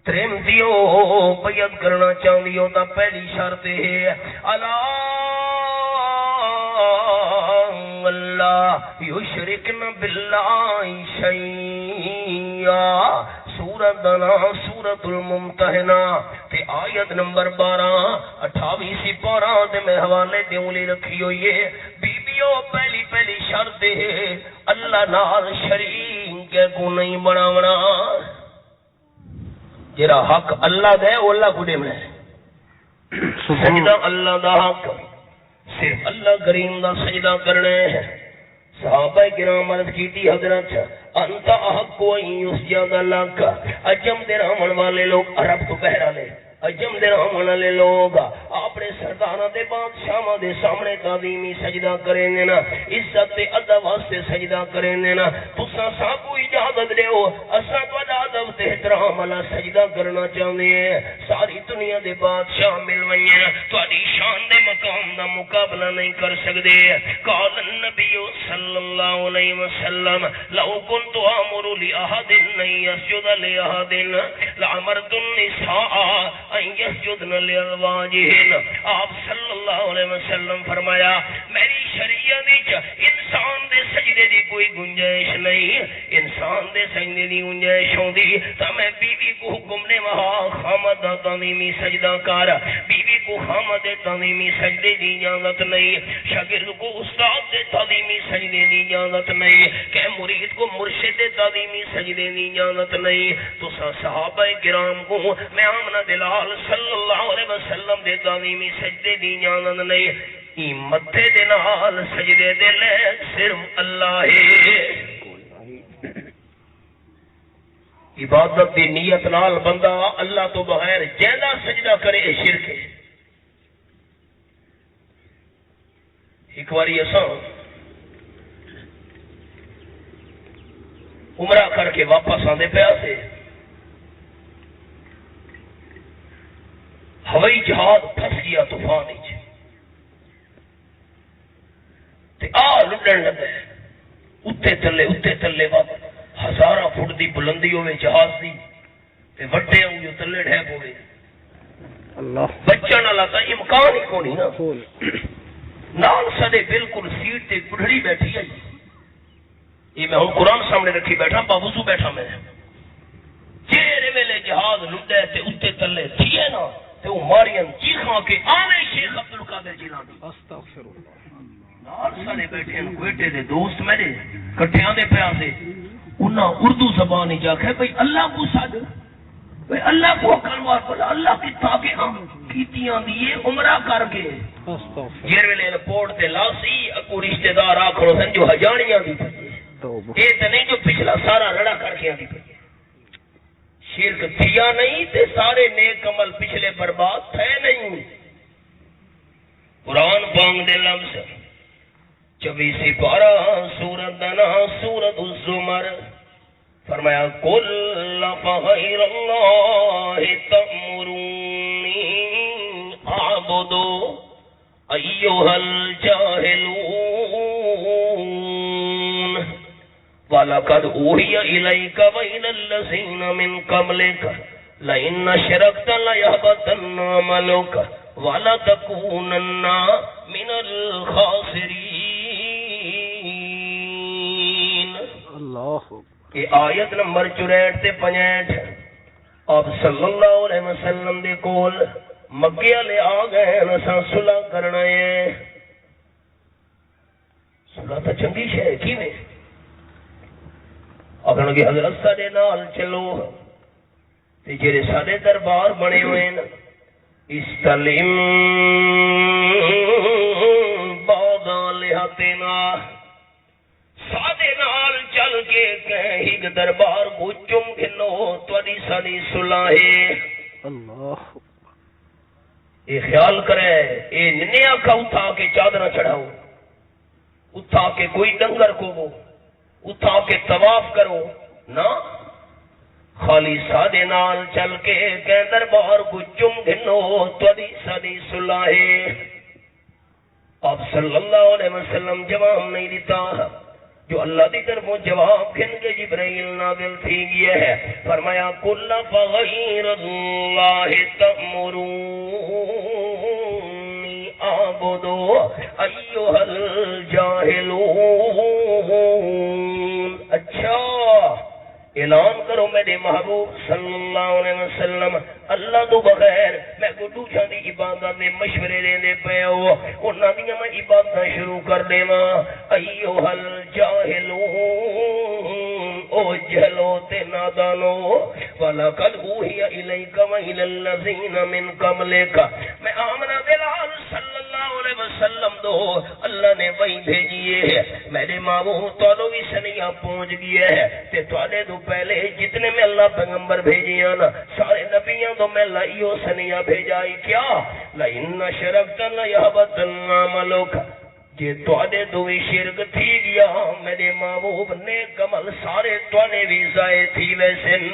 تریم دیو بیعت کرنا چاہندی ہو تا پہلی شرط ہے اللہ یشرکن باللہ شیئا سورت دنا سورت الممتحنہ تے آیت نمبر 12 28 سپارہ تے میں حوالے دیولی رکھی ہوئی ہے بیبیوں پہلی شرط ہے اللہ نال شریک کو نہیں بناونا جرا حق اللہ دے وہ اللہ کو دے میں سجدہ اللہ دا حق صرف اللہ کریم دا سجدہ کرنے صحابہ کرام عرض کیتی حضرت انت احق و یسجد لک اجم دے رہن والے لوگ عرب تو بہرا لے اجم دے رہن والے لوگ اپنے سرداراں دے بادشاہاں دے سامنے تعظیمی سجدہ کریں گے نا عزت تے ادب واسطے سجدہ کریں گے نا تساں سب کو اجازت دیو اساں تہاڈا ادب تے احترام والا سجدہ کرنا چاہندے ہیں ساری دنیا دے بادشاہ مل ویے تہاڈی شان دے مقام دا مقابلہ نہیں کر سکدے قال النبی صلی اللہ علیہ وسلم لو كنت امر لاحد ان يسجد لاحد لامرت النساء ان يسجدن لازواجهن آپ صلی اللہ علیہ وسلم فرمایا میری شریعت وچ انسان دے سجدے دی کوئی گنجائش نہیں انسان دے سجدے دی گنجائش ہوندی تا میں بیوی کو حکم دے وہاں خامد دا تعظیمی سجدہ کر بیوی کو خامد دے تعظیمی سجدے دی اجازت نہیں شاگرد کو استاد دے تعظیمی سجدے دی اجازت نہیں کہ مرید کو مرشد دے تعظیمی سجدے دی اجازت نہیں تو صحابہ کرام کو میں آمنہ دلال صلی اللہ علیہ وسلم دے تعظیمی سجدے دی اجازت نہیں ای مدھے دے نال سجدے دے لے صرف اللہ ہے عبادت دی نیت نال بندہ اللہ تو بغیر جیدہ سجدہ کرے شرک ہے ایک باری ایسا عمرہ کر کے واپس آندے پیا سے ہوائی جہاز پھنس گیا طوفان وچ تے آ لڈن لگے اتنے تلے وقت 1000 فٹ دی بلندی ہوے جہاز دی تے وڈے جو تلے ڈھے پوے اللہ بچن والا تا امکان ہی کونی نا نال سدے بالکل سیٹ تے بڑھڑی بیٹھی آئی یہ میں ہوں قرآن سامنے رکھی بیٹھا باوضو بیٹھا میں چہرے ویلے جہاز لٹے تے اتنے تلے تھیے نا تے وہ مارین چیخاں کے آوے شیخ عبد القادر جیلانی استغفر اللہ نال سارے بیٹھے ہیں کوئٹے دے دوست میرے کٹھیاں دے پیا سے انہاں اردو زبان ہی جاکھے بھئی اللہ کو ساج بھئی اللہ کو کلمات بولا اللہ کی تاکہ ہم کیتیاں دیئے عمرہ کر کے استغفر جیر ویلے رپورٹ تے لاسی اکو رشتہ دار آکھڑو سن جو ہجانیاں دی پجے اے تے نہیں جو پچھلا سارا رڑا کر کے آدھی پجے شرک تھیا نہیں تے سارے نیک عمل پچھلے برباد تھے نہیں قرآن پاک دے لفظ 24 پارہ سورت دنا سورت الزمر فرمایا کل فغیر اللہ تأمرونی اعبدو ایوہ الجاہلون وَلَقَدْ أُوحِيَ إِلَيْكَ وَإِلَى الَّذِينَ مِنْ قَبْلِكَ لَئِنْ أَشْرَكْتَ لَيَحْبَطَنَّ عَمَلُكَ وَلَتَكُونَنَّ مِنَ الْخَاسِرِينَ اللہ یہ آیت نمبر 64 تے 65 آپ صلی اللہ علیہ وسلم دے کول مکے لے آ گئے نساں صلح کرنا ہے صلح تا چنگی شے کی میں اگر کہ حضرت ساڑے نال چلو تے جیرے ساڑے دربار بنے ہوئے نا استلم بادا لہتنا ساڑے نال چل کے کہیں دربار کو چم گھنو توڑی ساڑی سلاہے اللہ یہ خیال کرے یہ ننیا کا اٹھا کے چادرہ چڑھاؤ اٹھا کے کوئی ڈنگر کو وہ اٹھا کے طواف کرو نا خالی سادے نال چل کے کہ دربار کو چم گھنو توڑی ساڑی سلاہے آپ صلی اللہ علیہ وسلم جواب نہیں دیتا جو اللہ دی طرف جواب کھن کے جبرائیل نازل تھی گیا ہے فرمایا کل فغیر اللہ تأمرونی اعبدو ایوہ الجاہلون اچھا اعلان کرو میرے محبوب صلی اللہ علیہ وسلم اللہ تو بغیر میں کو دوسرا دی عبادت میں مشورے دے دے پے ہو انہاں دی میں عبادت شروع کر دیواں ایھا الجاہلون او جہلو تے نادانو ولقد اوحی الیک وإلی الذین من قبلک میں آمنہ بلال صلی اللہ علیہ وسلم دو اللہ نے وہی بھیجیے ہے میرے محبوب تو بھی سنیا پہنچ گیا ہے تے تواڈے تو پہلے جتنے میں اللہ پیغمبر بھیجیاں نا سارے نبیوں تو میں لائیو سنیا بھیجائی کیا لئن شرکت لیحبطن عملک جے تواڈے تو بھی شرک تھی گیا میرے محبوب نیک عمل سارے تواڈے بھی ضائع تھی ویسن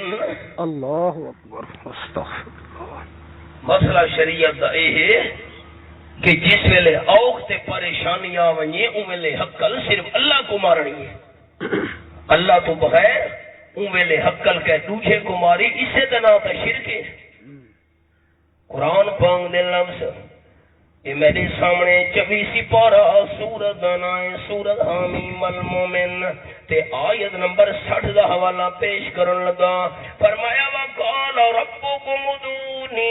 اللہ اکبر استغفر اللہ مسئلہ شریعت دا اے ہے کہ جس ویلے اوکھ تے پریشانیاں ونجے ان ویلے حقل صرف اللہ کو مارنی ہے اللہ تو بغیر ان ویلے حقل کے دوجھے کو ماری اسے دنا تا شرک ہے قرآن پاک دے لفظ یہ میرے سامنے 24 پارہ سورت دنائے سورت حامیم المومن تے آیت نمبر 60 دا حوالہ پیش کرن لگا فرمایا وقال ربکم ادونی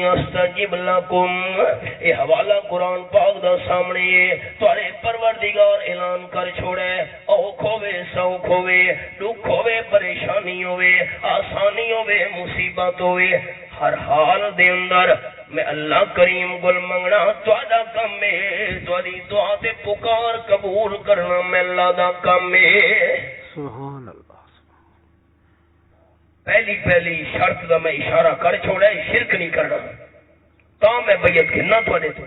استجب لکم یہ حوالہ قرآن پاک دا سامنے توارے پروردگار اعلان کر چھوڑے اوکھ ہوئے سوکھ ہوئے دکھ ہوئے پریشانی ہوئے آسانی ہوئے مصیبت ہوئے ہر حال دے اندر میں اللہ کریم گل منگنا تواڈا کم ہے تواڈی دعا تے پکار قبول کرنا میں اللہ دا کم ہے سبحان اللہ پہلی شرط دا میں اشارہ کر چھوڑا ہے شرک نہیں کرنا تا میں بیعت گھننا تواڈے تو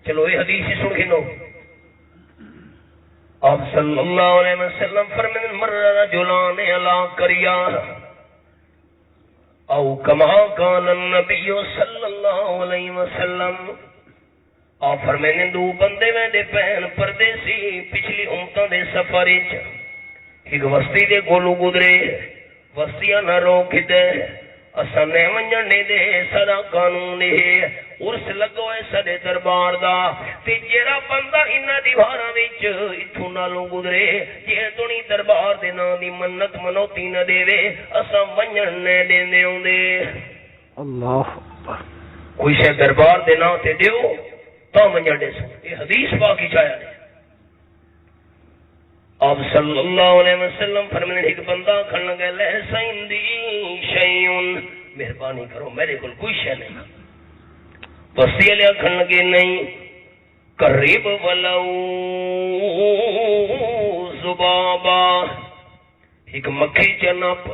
چلو یہ حدیث ہی سن گھنو آپ صلی اللہ علیہ وسلم فرمائیں مر رجلان علی قریہ او کما کان النبی صلی اللہ علیہ وسلم آپ فرمینے دو بندے میں دے پہن پردیسی پچھلی امتوں دے سفر ایک وستی دے گولو گدرے وستیاں نہ روک دے اساں نے ونجنے دے سدا قانون ہے ارس لگو ہے سدے دربار دا تے جیڑا بندہ انہاں دیواراں وچ اتھوں نالوں گزرے جے تونی دربار دے نام دی منت منوتی نہ دے وے اساں ونجنے دیندے ہوندے اللہ اکبر کوئی شے دربار دے نام تے دیو تا ونجنے سو یہ حدیث پاک کی چایا نے آپ صلی اللہ علیہ وسلم فرمانے ایک بندہ کھڑ لگا لیسا اندی شیئن مہربانی کرو میرے کل کوئی شے نہیں بستی علیہ کھڑ لگے نہیں قریب ولو زبابا ایک مکھی چنپ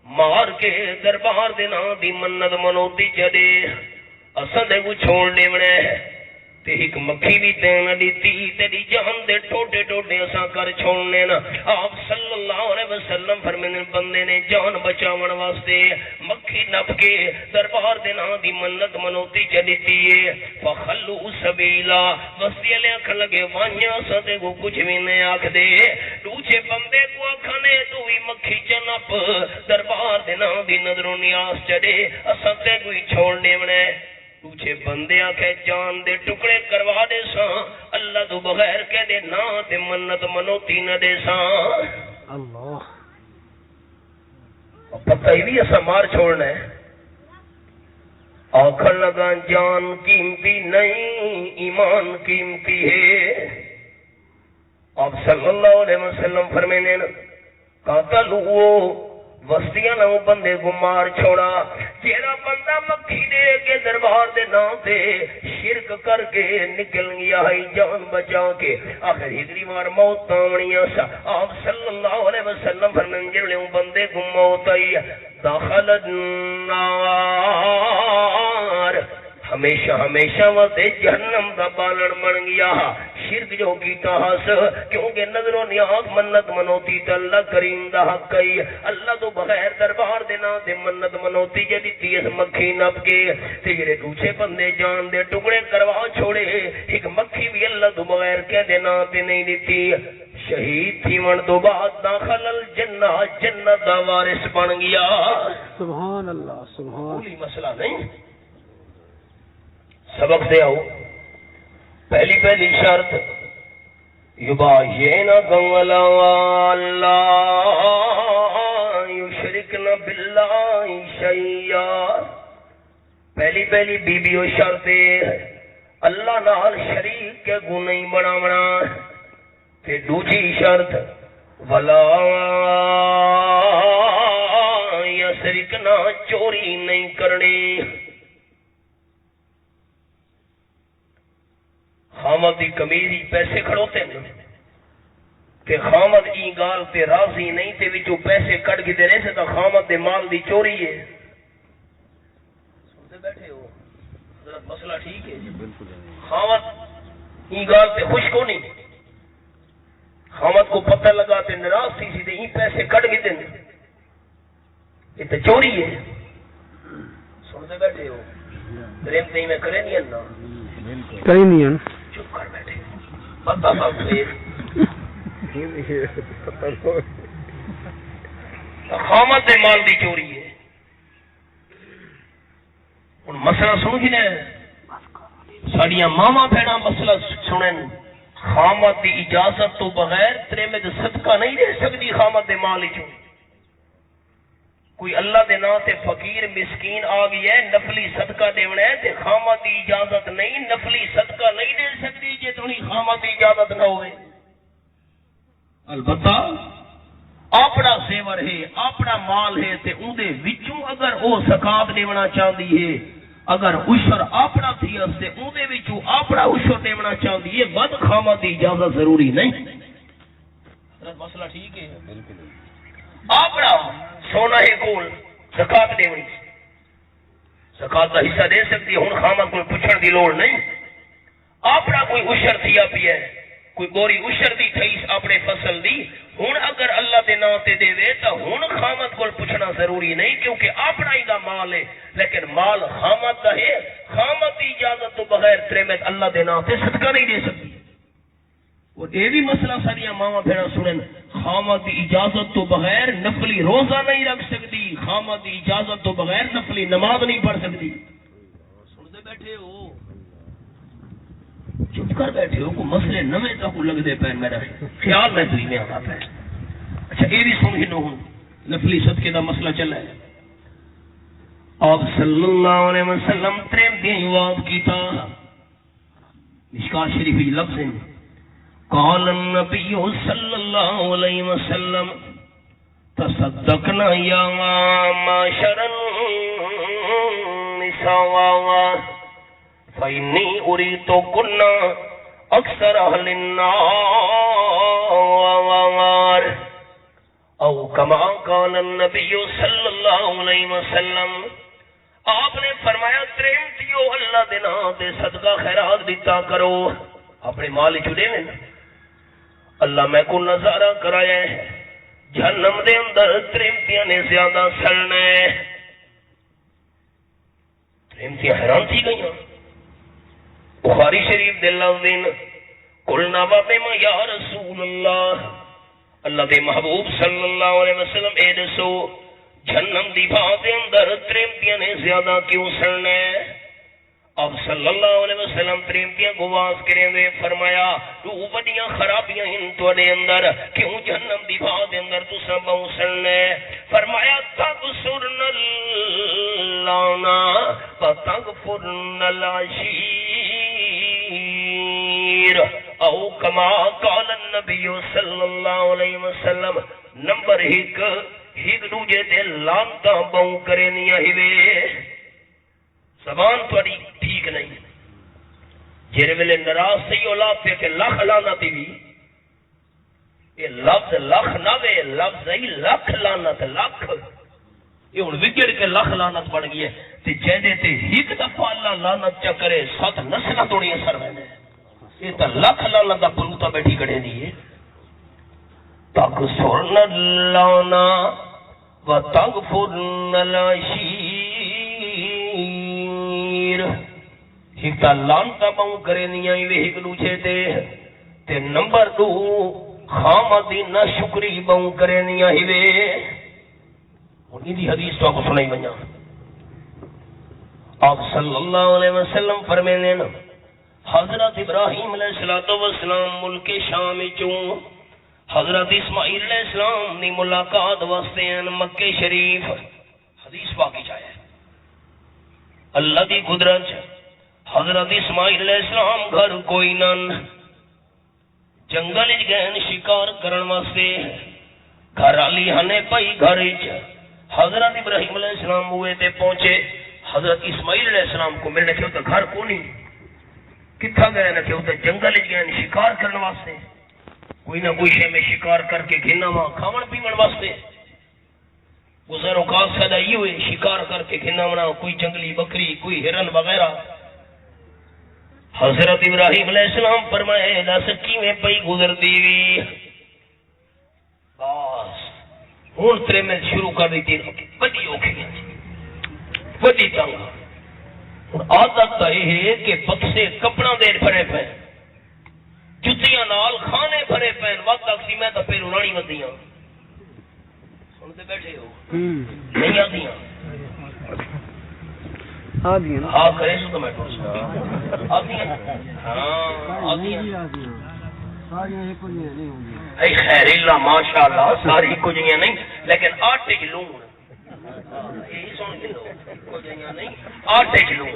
مار کے دربار دینا دی منت منوتی چڑے اساں دے کو چھوڑ دے بنے تے ایک مکھی بھی دینا دیتی تیری جان دے ٹوٹے ٹوٹے اساں کر چھوڑنے نا آپ صلی اللہ علیہ وسلم فرمینے بندے نے جان بچاون واسطے مکھی نپ کے دربار دینا دی منت منوتی چلیتی ہے فخلو سبیلا بستی علیہ آکھن لگے وانیا اساں تے کو کچھ بھی نہیں آکھ دے دوسرے بندے کو آکھنے تو ہی مکھی چنپ دربار دینا دی نظروں نیاز چڑے اساں تے کوئی چھوڑنے بنے دوسرے بندے آکھے جان دے ٹکڑے کروا دے ساں اللہ تو بغیر کہہ دے نا تے منت منوتی نہ دے ساں اللہ پتہ ہی بھی ایسا مار چھوڑنا ہے آخر لگا جان قیمتی نہیں ایمان قیمتی ہے آپ صلی اللہ علیہ وسلم فرمینے قاتل وہ وستیاں نہ بندے کو مار چھوڑا جیڑا بندہ مکھی دے کے دربار دے نام تے شرک کر کے نکل گیا ہے جان بچا کے آخر ہجری مار موت آونیاں سا آپ صلی اللہ علیہ وسلم فرمائیں جڑے بندے کو موت آئی داخل النار ہمیشہ ہمیشہ واسطے جہنم دا بالن بن گیا شرک جو کیتا ہس کیونکہ نظر و نیاز منت منوتی تے اللہ کریم دا حق ہے اللہ تو بغیر دربار دے نا تے منت منوتی جے دتی اس مکھی نپ کے تے جڑے دوسرے بندے جان دے ٹکڑے کروا چھوڑے ایک مکھی بھی اللہ تو بغیر کہہ دے نا تے نہیں دتی شہید تھی من تو بعد داخل الجنہ جنت دا وارث بن گیا سبحان اللہ سبحان کوئی مسئلہ نہیں سبق دے آؤ پہلی شرط یبایعنکم اللہ یشرکن باللہ شیئا پہلی بی او شرط اللہ نال شریک کے گن نہیں بناونا تے دوجی شرط ولا یسرکنا چوری نہیں کرنی خامد دی کمیز پیسے کھڑوتے ہیں تے خامد ای گال تے راضی نہیں تے وچوں پیسے کٹ کے دے رہے سے تو خامد دے مال دی چوری ہے سنتے بیٹھے ہو حضرت مسئلہ ٹھیک ہے خامد ای گال تے خوش کو نہیں خامد کو پتہ لگا تے ناراض تھی سی تے ای پیسے کٹ کے دے یہ تے چوری ہے سنتے بیٹھے ہو دریم نہیں میں کرے نہیں اللہ کہیں نہیں ہے چپ کر بیٹھے پتہ خامد دے مال دی چوری ہے ہن مسئلہ سمجھنے ساڈیاں ماما بہناں مسئلہ سنن خامد دی اجازت تو بغیر تیرے میں صدقہ نہیں دے سکتی خامد دے مال وچوں کوئی اللہ دے نا تے فقیر مسکین آ گیا ہے نفلی صدقہ دیونا ہے تے خامد دی اجازت نہیں نفلی صدقہ نہیں دے سکتی جے تھوڑی خامد دی اجازت نہ ہوئے البتہ اپنا زیور ہے اپنا مال ہے تے اون دے وچوں اگر او زکات دیونا چاہندی ہے اگر عشر اپنا تھی اس تے اون دے وچوں اپنا عشر دیونا چاہندی ہے ود خامد دی اجازت ضروری نہیں حضرت مسئلہ ٹھیک ہے بالکل اپنا سونا ہے کول زکات دیونی زکات کا حصہ دے سکتی ہن خامد کوئی پوچھن دی لوڑ نہیں اپنا کوئی عشر تھیا پی ہے کوئی بوری اشر دی تھئیس اپنے فصل دی ہن اگر اللہ دے نام تے دے وے تا ہن خامد کو پوچھنا ضروری نہیں کیونکہ اپنا ہی دا مال ہے لیکن مال خامد دا ہے خامد دی اجازت تو بغیر تریمت اللہ دے نام تے صدقہ نہیں دے سکتی اور یہ بھی مسئلہ ساریا ماما بھیڑا سنن خامد دی اجازت تو بغیر نفلی روزہ نہیں رکھ سکتی خامد دی اجازت تو بغیر نفلی نماز نہیں پڑھ سکتی سنتے بیٹھے ہو چپ کر بیٹھے ہو کو مسئلے نویں تک لگ دے پین میرا خیال میں دوئی میں آتا ہے اچھا یہ بھی سن ہنو ہوں نفلی صدقے دا مسئلہ چل رہا ہے آپ صلی اللہ علیہ وسلم تریم دیں واد کیتا مشکات شریفی لفظ ہیں قال النبی صلی اللہ علیہ وسلم تصدقنا یا معاشر النساء فإنی اریتو کنا اکثر اہل النار او کما قال النبی صلی اللہ علیہ وسلم آپ نے فرمایا تریم دیو اللہ دینا دے صدقہ خیرات دیتا کرو اپنے مال چڑے نے اللہ میں کو نظارہ کرایا ہے جہنم دے اندر تریمتیاں نے زیادہ سڑنے تریمتیاں حیران تھی گئی بخاری شریف دے لفظین قلنا بما یا رسول اللہ اللہ دے محبوب صلی اللہ علیہ وسلم اے دسو جہنم دی بھاں دے اندر تریمتیاں نے زیادہ کیوں سڑنے اب صلی اللہ علیہ وسلم تریمتیاں گواز کریں دے فرمایا تو بڑیاں خرابیاں ہن تو دے اندر کیوں جہنم دی بھاں دے اندر تو سب سڑنے فرمایا تغفرن اللانا فتغفرن العشیر او کما قال النبی صلی اللہ علیہ وسلم نمبر ایک دوجے دے لانتا باؤں کرے نہیں آئیوے زبان توڑی ٹھیک نہیں جیرے ویلے نراز صحیح اولاد پہ کہ لکھ لانا تھی بھی یہ لفظ لکھ نہ دے لفظ ہی لکھ لانا تھا لکھ یہ ان وگڑ کے لکھ لانت پڑ گئی ہے تے جیدے تے ہیک دفعہ اللہ لانت چکرے سات نسلہ توڑی اثر میں یہ تا لکھ لانت پلوتا بیٹھی کڑے دیئے تغفرن اللانا و تغفرن العشیر ایک تا لانتا باؤں کرے نہیں آئی وے ایک دوچے تے نمبر دو خامدی نہ شکری باؤں کرے نہیں آئی وے انہی دی حدیث تو آپ کو سنائی بنیا آپ صلی اللہ علیہ وسلم فرمینے نا حضرت ابراہیم علیہ السلام ملک شام چوں حضرت اسماعیل علیہ السلام نے ملاقات واسطے مکہ شریف حدیث باقی چاہے اللہ دی قدرت حضرت اسماعیل علیہ السلام گھر کوئی نن جنگل گئن شکار کرن واسطے گھر علی ہنے پئی گھر حضرت ابراہیم علیہ السلام ہوئے تے پہنچے حضرت اسماعیل علیہ السلام کو ملنے کے ہوتا گھر کو نہیں کتھا گئے نہ کہ ہوتا جنگل گئن شکار کرن واسطے کوئی نہ کوئی شے میں شکار کر کے گھننا وہاں کھاون پیون واسطے گزر اوقات سدا یہ ہوئے شکار کر کے گھننا وہاں کوئی جنگلی بکری کوئی ہرن وغیرہ حضرت ابراہیم علیہ السلام فرمائے دس کیویں پئی گزر دیوی بس ہوں تیرے میں شروع کر دی تین بڑی اوکھی بڑی تنگ عادت یہ ہے کہ بکسے کپڑا دیر بھرے پے جتیاں نال کھانے بھرے پین وقت تقسیم میں تو پھر رانی ودیاں سنتے بیٹھے ہو نہیں آدیاں ہاں کرے سو تو میں آدیاں ہاں آدیاں اے خیر اللہ ماشاءاللہ ساری کجیاں نہیں لیکن آٹے کی لوں یہی سن کے لو کجیاں نہیں آٹے کی لوں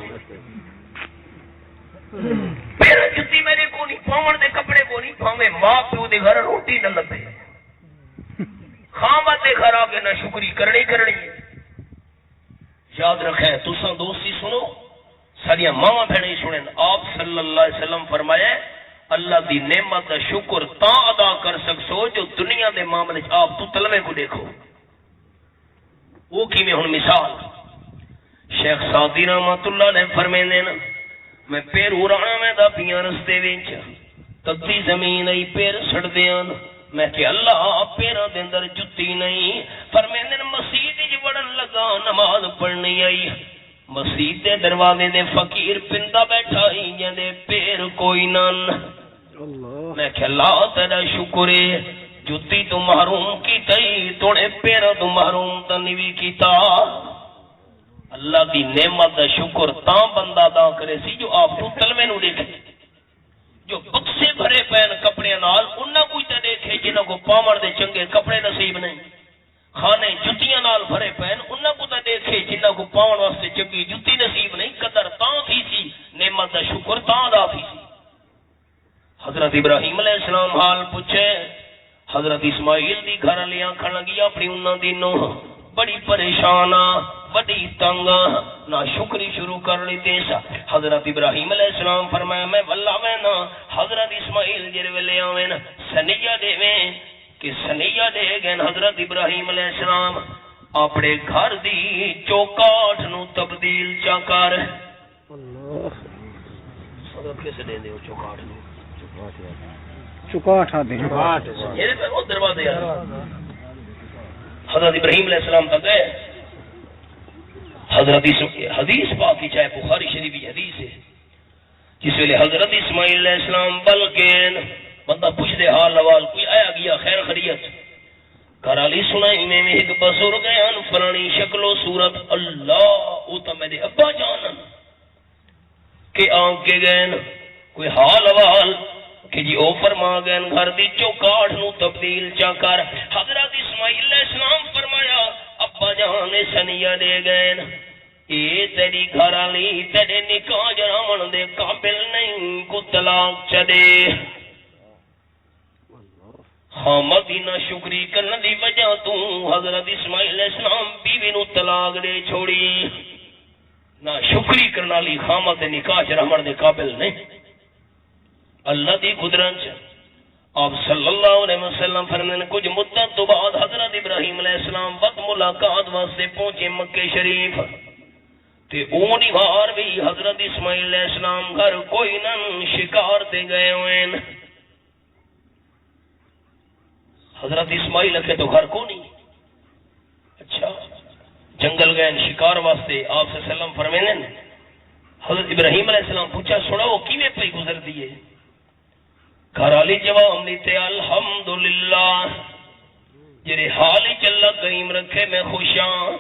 میرا جتی میرے کو نہیں پاون دے کپڑے کو نہیں پاوے ماں پیو دے گھر روٹی نہ لبے خامت دے گھر آگے نہ شکری کرنی یاد رکھے تساں دوستی سنو ساریا ماں بھیڑے سنن آپ صلی اللہ علیہ وسلم فرمایا اللہ دی نعمت دا شکر تا ادا کر سکسو جو دنیا دے معاملے آپ تو تلوے کو دیکھو وہ کی میں ہن مثال شیخ سعدی رحمۃ اللہ نے فرمیندے نا میں پیرو رانا میں دا پیاں رستے وچ تتی زمین ای پیر سڑ دیاں میں کہ اللہ پیراں دے اندر جُتی نہیں فرمیندے مسجد وچ وڑن لگا نماز پڑھنی آئی مسجد دے دروازے دے فقیر پندا بیٹھا ہی جندے پیر کوئی نان میں کہ اللہ تیرا شکر ہے جُتی تو محروم کیتا ہی توڑے پیراں تو محروم تے نہیں کیتا اللہ دی نعمت دا شکر تاں بندہ ادا کرے سی جو آپ تو تلوے نو دیکھے جو بکسے بھرے پین کپڑے نال انہاں کوئی تے دیکھے جنہاں کو پاون دے چنگے کپڑے نصیب نہیں کھانے جتیاں نال بھرے پین انہاں کو تے دیکھے جنہاں کو پاون واسطے چنگی جتی نصیب نہیں قدر تاں تھی سی نعمت دا شکر تاں ادا تھی سی حضرت ابراہیم علیہ السلام حال پوچھے حضرت اسماعیل دی گھر والی آکھن لگی اپنی انہاں دی نو بڑی پریشان بڑی تنگ نہ شکری شروع کر لی دیسا حضرت ابراہیم علیہ السلام فرمایا میں واللہ میں نا حضرت اسماعیل جر ویلے آویں سنیہ دے ویں کہ سنیہ دے گئے حضرت ابراہیم علیہ السلام اپنے گھر دی چوکاٹ نو تبدیل چا کر حضرت کیسے دے دیو چوکاٹ نو چوکاٹ دے یہ تے او دروازے حضرت ابراہیم علیہ السلام تک گئے حضرت حدیث پاک کی چاہے بخاری شریفی حدیث ہے جس ویلے حضرت اسماعیل علیہ السلام بلکین بندہ پوچھ دے حال حوال کوئی آیا گیا خیر خیریت کرالی سنائی میں ایک بزرگ ہیں فلانی شکل و صورت اللہ او تا میرے ابا جانن کہ آنکھ کے گئے کوئی حال حوال کہ جی او فرما گئے گھر دی چوکاٹ نو تبدیل چا کر حضرت اسماعیل علیہ السلام فرمایا ابا جان سنیا دے گئے اے تیری گھر والی تیرے نکاح جرامن دے قابل نہیں کو طلاق چدے ہاں مدینہ شکری کرنے دی وجہ تو حضرت اسماعیل علیہ السلام بیوی نو طلاق دے چھوڑی نہ شکری کرنے لی خامت نکاح جرامن دے قابل نہیں اللہ دی قدرت آپ صلی اللہ علیہ وسلم فرمانے کچھ مدت تو بعد حضرت ابراہیم علیہ السلام وقت ملاقات واسطے پہنچے مکہ شریف تے اونی بار بھی حضرت اسماعیل علیہ السلام گھر کوئی نن شکار تے گئے ہوئے حضرت اسماعیل کے تو گھر کو نہیں اچھا جنگل گئے شکار واسطے آپ صلی اللہ علیہ وسلم فرمانے حضرت ابراہیم علیہ السلام پوچھا سوڑا وہ کیویں پئی گزر دیے گھر والی جواب دیتے الحمدللہ جڑے حال ہی اللہ قائم رکھے میں خوش ہاں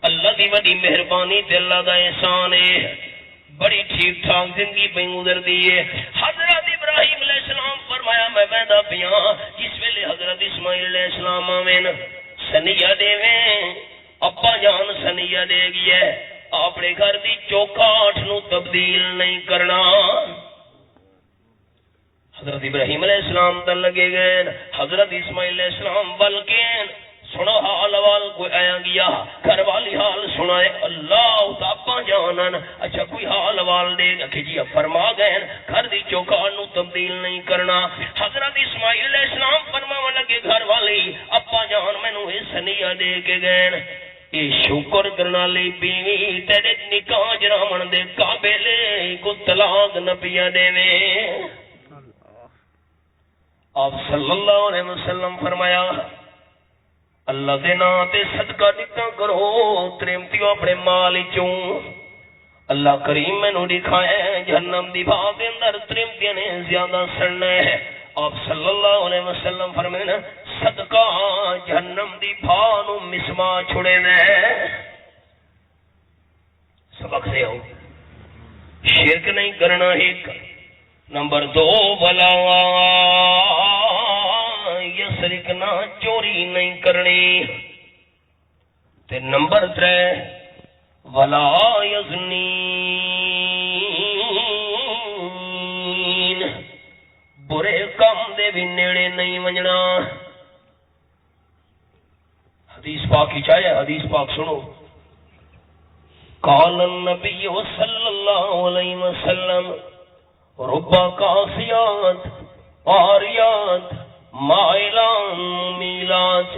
اللہ دی بڑی مہربانی تے اللہ دا احسان ہے بڑی ٹھیک ٹھاک زندگی پہ گزر دی ہے حضرت ابراہیم علیہ السلام فرمایا میں پیدا پیاں جس ویلے حضرت اسماعیل علیہ السلام آویں سنیا دیویں ابا جان سنیا دے گی ہے اپنے گھر دی چوکاٹ نو تبدیل نہیں کرنا حضرت ابراہیم علیہ السلام تے لگے گئے حضرت اسماعیل علیہ السلام بلکہ سنو حال حوال کوئی آیا گیا گھر والی حال سنائے اللہ تابا جانن اچھا کوئی حال حوال دے گا کہ جی فرما گئے گھر دی چوکاٹ نو تبدیل نہیں کرنا حضرت اسماعیل علیہ السلام فرماون لگے گھر والی ابا جان مینوں اے سنیا دے کے گئے اے شکر کرنا لی بیوی تیرے نکاح جرامن دے قابل کو طلاق نہ پیا دیویں آپ صلی اللہ علیہ وسلم فرمایا اللہ دے نام تے صدقہ دتا کرو تریمتیو اپنے مال چوں اللہ کریم مینوں دکھائے جہنم دی بھاگ دے اندر تریمتیاں نے زیادہ سڑنا ہے آپ صلی اللہ علیہ وسلم فرمایا صدقہ جہنم دی بھا نو مسما چھڑے دے سبق سے ہو شرک نہیں کرنا ایک نمبر 2 بلا یسرکنا چوری نہیں کرنی تے نمبر 3 ولا یزنین برے کام دے بھی نیڑے نہیں ونجنا حدیث پاک کی چاہیے حدیث پاک سنو قال النبی صلی اللہ علیہ وسلم ربا قاسیات آریات مائلان میلات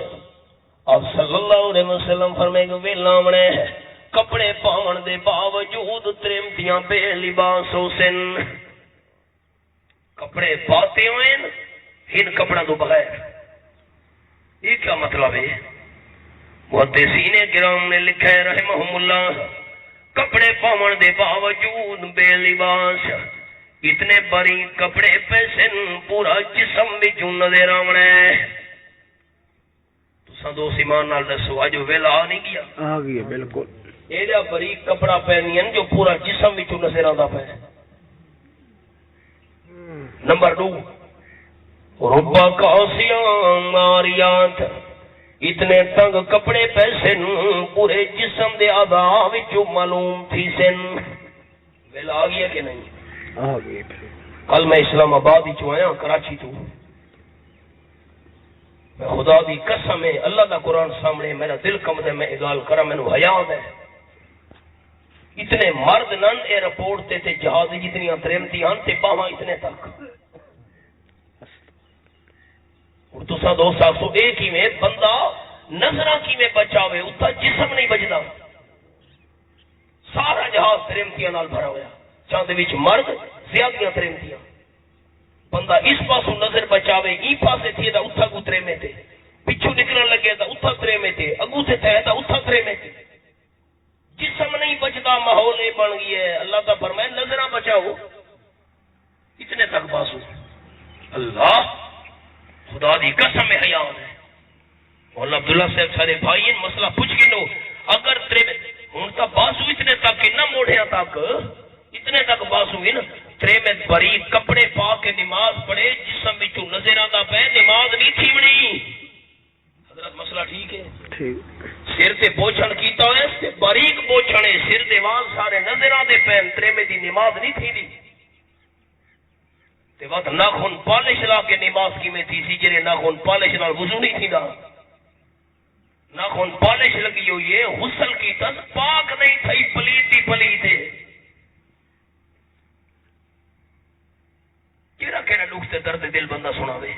اب صلی اللہ علیہ وسلم فرمائے کہ ویلامنے کپڑے پاون دے باوجود تریمتیاں بے لباس ہو سن کپڑے پاتے ہوئے ان کپڑوں تو بغیر. یہ کیا مطلب ہے؟ محدثین کرام نے لکھا ہے رحمہم اللہ، کپڑے پاون دے باوجود بے لباس اتنے باری کپڑے پیسن پورا جسم وچوں نظر آونا ہے. تساں دوست ایمان نال دسو اج ویلا آ نہیں گیا؟ آ گیا بالکل. ایڈا بری کپڑا پہنیاں جو پورا جسم وچوں نظر آندا پیا. نمبر 2 ربا کاسیاں ماریات، اتنے تنگ کپڑے پیسے پورے جسم دے اعضاء وچوں معلوم تھی سن. ویلا آ گیا کہ نہیں؟ آ گیا. کل میں اسلام آباد ہی آیا کراچی تو. میں خدا دی قسم ہے اللہ دا قرآن سامنے میرا دل کمدے میں گال کرا مینوں حیا ہے. اتنے مرد نن ایئرپورٹ تے جہاز جتنی ترمتیاں تے باواں اتنے تک. اور تساں دوست آخو ایک ہی میں بندہ نظراں کی میں بچاوے اتھا جسم نہیں بچدا. سارا جہاز ترمتیاں نال بھرا ہویا، چاند وچ مرد زیادہ ترمتیاں. بندہ اس پاسوں نظر بچاوے ای پاسے تھی دا اتھا کو ترمے تے، پچھو نکلن لگے تا اتھا ترمے تے، اگو سے تھے تا اتھا ترمے تے. جسم نہیں بچتا، ماحول یہ بن گئی ہے. اللہ تعالیٰ فرمائے نظراں بچاؤ اتنے تک باسو. اللہ خدا دی قسم ہے حیا ہے. مولانا عبداللہ صاحب سارے بھائی مسئلہ پوچھ کے لو اگر ترے ہوں تو باسو اتنے تک نہ موڑیا تک اتنے تک باسو نا ترے میں بری کپڑے پا کے نماز پڑھے جسم بچوں نظر آتا پہ نماز نہیں تھی بنی. حضرت مسئلہ ٹھیک ہے؟ ٹھیک. سر تے بوچھن کیتا ہے باریک بوچھنے سر دے وال سارے نظر آتے پین ترے میں دی نماز نہیں تھی دی. تے وقت ناخن پالش لا کے نماز کی میں تھی سی جرے ناخن پالش نال وضو نہیں تھی دا. ناخن پالش لگی ہوئی ہے غسل کی تس پاک نہیں تھی پلیتی پلیتے. کیڑا کیڑا لوگ تے درد دل بندہ سنا دے.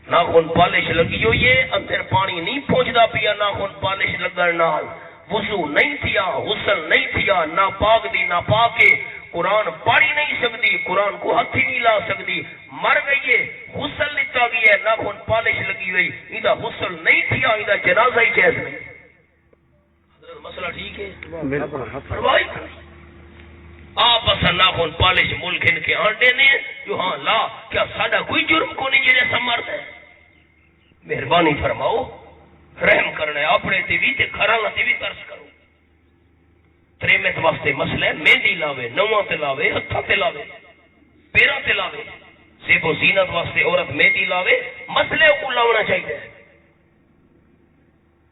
ناخن پالش لگی ہوئی ہے اندر پانی نہیں پہنچدا پیا ناخن پالش لگن نال وضو نہیں تھیا غسل نہیں تھیا نہ پاک دی نہ پاکے قرآن پڑھی نہیں سکتی قرآن کو ہاتھ ہی نہیں لا سکتی مر گئی ہے غسل لیتا گیا ہے ناخن پالش لگی ہوئی ایدا غسل نہیں تھیا ایدا جنازہ ہی جائز نہیں. حضرت مسئلہ ٹھیک ہے؟ پرواہی آپ اصل ناخن پالش ملک ان کے آنڈے نے جو ہاں لا کیا ساڈا کوئی جرم کو نہیں جیسے سمرد ہے. مہربانی فرماؤ رحم کرنا اپنے تے بھی تے گھراں تے بھی ترس کرو. تریمت واسطے مسئلہ مہندی لاوے نواں تے لاوے ہتھاں تے لاوے پیراں تے لاوے زیب و زینت واسطے عورت مہندی لاوے مسئلے کو لاونا چاہیے.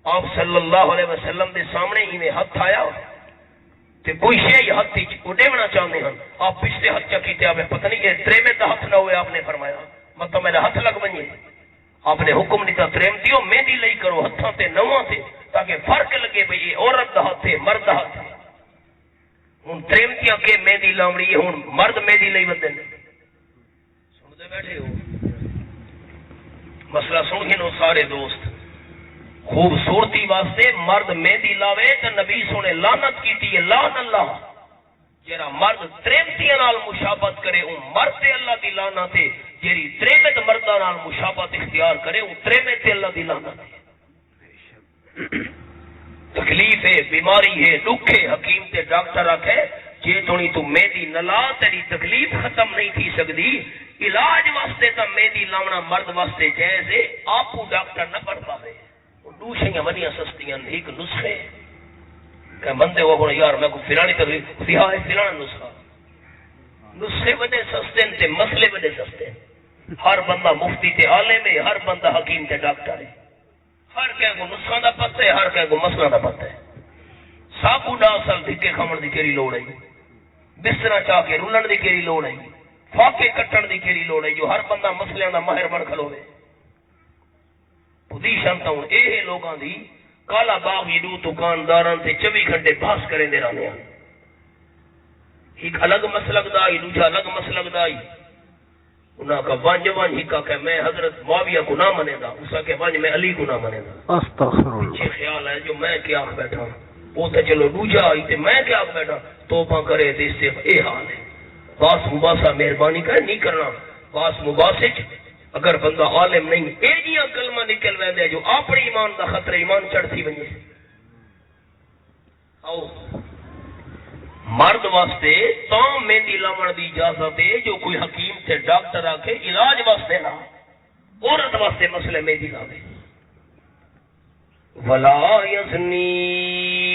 آپ صلی اللہ علیہ وسلم دے سامنے ہی میں ہاتھ آیا تے کوئی شے ہاتھ اڈیونا چاہتے ہیں آپ پچھلے ہاتھ چکیتے آپ پتہ نہیں کہ تریمت دا ہاتھ نہ ہوئے. آپ نے فرمایا مطلب میرا ہاتھ لگ بنیے. آپ نے حکم دیتا تریمتیوں مہندی لئی کرو ہتھاں تے نواں تے تاکہ فرق لگے بھئی یہ عورت دا ہاتھ ہے مرد دا ہاتھ ہے. ہوں تریمتیاں کے مہندی لاؤنی ہے ہوں مرد مہندی لئی ودے سنتے بیٹھے ہو. مسئلہ سن کے نو سارے دوست خوبصورتی واسطے مرد مہندی لاوے تو نبی سونے لعنت کیتی ہے لعن اللہ. جڑا مرد تریمتیاں نال مشابہت کرے وہ مرد تے اللہ دی لعنت ہے. جیری تریمت مرداں نال مشابہت اختیار کرے وہ تریمت تے اللہ دی لعنت ہے. تکلیف ہے بیماری ہے دکھ ہے حکیم تے ڈاکٹر رکھے جے تھوڑی تو مہندی نہ لا تیری تکلیف ختم نہیں تھی سکتی. علاج واسطے تو مہندی لاونا مرد واسطے جائز ہے. آپ ڈاکٹر نہ پڑھ پاوے دوسریاں ونیاں سستیاں ایک نسخے کہ بندے وہ یار میں کو فلانی تکلیف فیا ہے فلانا نسخہ نسخے بڑے سستے تے مسئلے بڑے سستے. ہر بندہ مفتی تے عالم ہے ہر بندہ حکیم تے ڈاکٹر ہے. ہر کہے کو نسخہ دا پتہ ہے ہر کہے کو مسئلہ دا پتہ ہے. ساکو ڈا سال دھکے کھمن دی کیڑی لوڑ ہے بستر چاہ کے رولن دی کیڑی لوڑ ہے فاقے کٹن دی کیڑی لوڑ ہے جو ہر بندہ مسئلے دا ماہر بن کھلوے. خودی شانتا ہوں اے لوگاں دی کالا باغ دو دکانداراں تے 24 گھنٹے بحث کریں دے رہنے ہیں. ایک الگ مسلک دا ہی دوسرا الگ مسلک دا ہی. انہاں کا وانج ہی کا کہ میں حضرت معاویہ کو نہ منے دا اسا کہ وانج میں علی کو نہ منے دا. استغفر اللہ. یہ خیال ہے جو میں کیا آکھ بیٹھا وہ تے چلو دوجا آئی تے میں کیا آکھ بیٹھا توبہ کرے تے اس سے اے حال ہے. باس مباسا مہربانی کر نہیں کرنا باس مباسج اگر بندہ عالم نہیں ایجیاں کلمہ نکل ویندے جو اپنی ایمان دا خطرہ ایمان چڑھتی ونجے آؤ مرد واسطے تاں مہندی لاون دی اجازت ہے جو کوئی حکیم تے ڈاکٹر آکھے علاج واسطے نہ عورت واسطے مسئلے مہندی لاوے ولا یزنین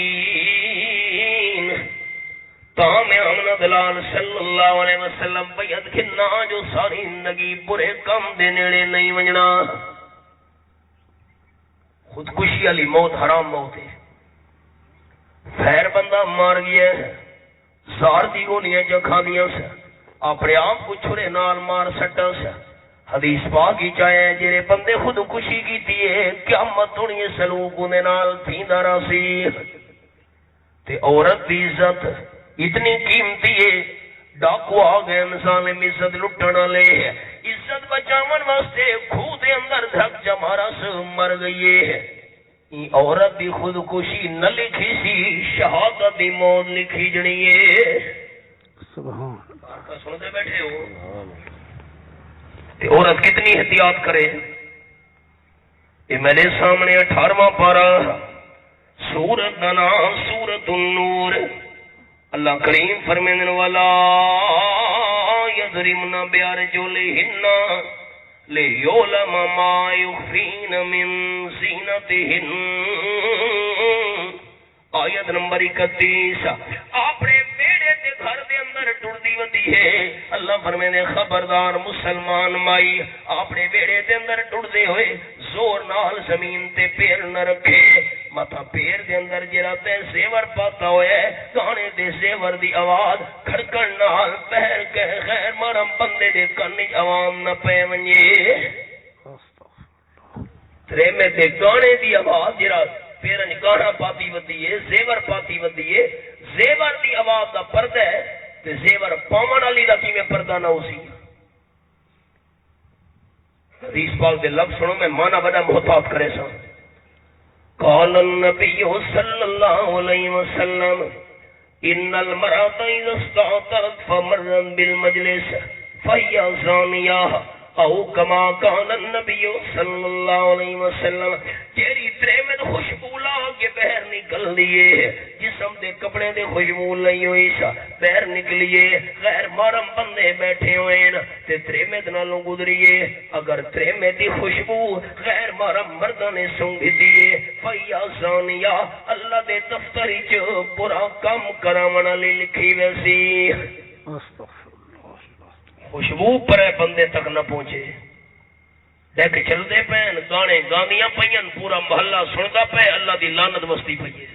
تاں میں محمد لال صلی اللہ علیہ وسلم بیعت کھنا جو ساری زندگی برے کام دے نیڑے نہیں ونجنا خودکشی والی موت حرام موت ہے خیر بندہ مار گیا زار دی گولیاں جو کھا دیا سے اپنے آپ کو چھرے نال مار سٹا سے حدیث پاک کی چاہے جیرے بندے خودکشی کی دیئے قیامت انہیں سلوک انہیں نال تھیندہ راسی تے عورت دی عزت اتنی قیمتی ہے ڈاکو آگئے انسان عزت لٹنا لے عزت بچاون واسطے کھو دے اندر دھک جمارا سے مر گئی ہے عورت دی خودکشی نہ لکھی سی شہادت دی موت لکھی جنی ہے سبحان اللہ سنتے بیٹھے ہو عورت کتنی احتیاط کرے یہ میرے سامنے 18واں پارہ سورت کا نام سورت النور اللہ کریم فرمائن والا یضربن بارجلہن لیعلم ما یخفین من زینتہن آیت نمبر 31 اپنے بیڑے تے گھر دے اندر ٹردی وندی ہے اللہ فرمائے خبردار مسلمان مائی اپنے بیڑے دے اندر ٹردے ہوئے زور نال زمین تے پیر نہ رکھے متا پیر دے اندر جڑا تے زیور پاتا ہوئے گانے دے زیور دی آواز کھڑکن نال پہر کے غیر مرم بندے دے کانی عوام نہ پے ونجے ترے میں تے گانے دی آواز جڑا پیرن گانا پاتی ودی ہے زیور پاتی ودی ہے زیور دی آواز دا پردہ ہے تے زیور پاون والی دا کیویں پردہ نہ ہوسی حدیث پاک دے لفظ سنو میں مانا بڑا محتاط کرے سا قال النبی صلی اللہ علیہ وسلم ان المرأة اذا استعطرت فمرت بالمجلس فهي زانیہ او کما کان النبی صلی اللہ علیہ وسلم تیری تریمت خوشبو لا کے بہر نکل لیے جسم دے کپڑے دے خوشبو لئی ہوئی سا بہر نکلیے غیر محرم بندے بیٹھے ہوئے تے تریمت نالوں گزریے اگر تریمت دی خوشبو غیر محرم مردہ نے سونگ دیے فیا زانیہ اللہ دے دفتری چ برا کم کراونا لی لکھی ویسی خوشبو پر بندے تک نہ پہنچے دیکھ چلتے پین گانے گاندیاں پئین پورا محلہ سنتا پے اللہ دی لعنت وستی پئی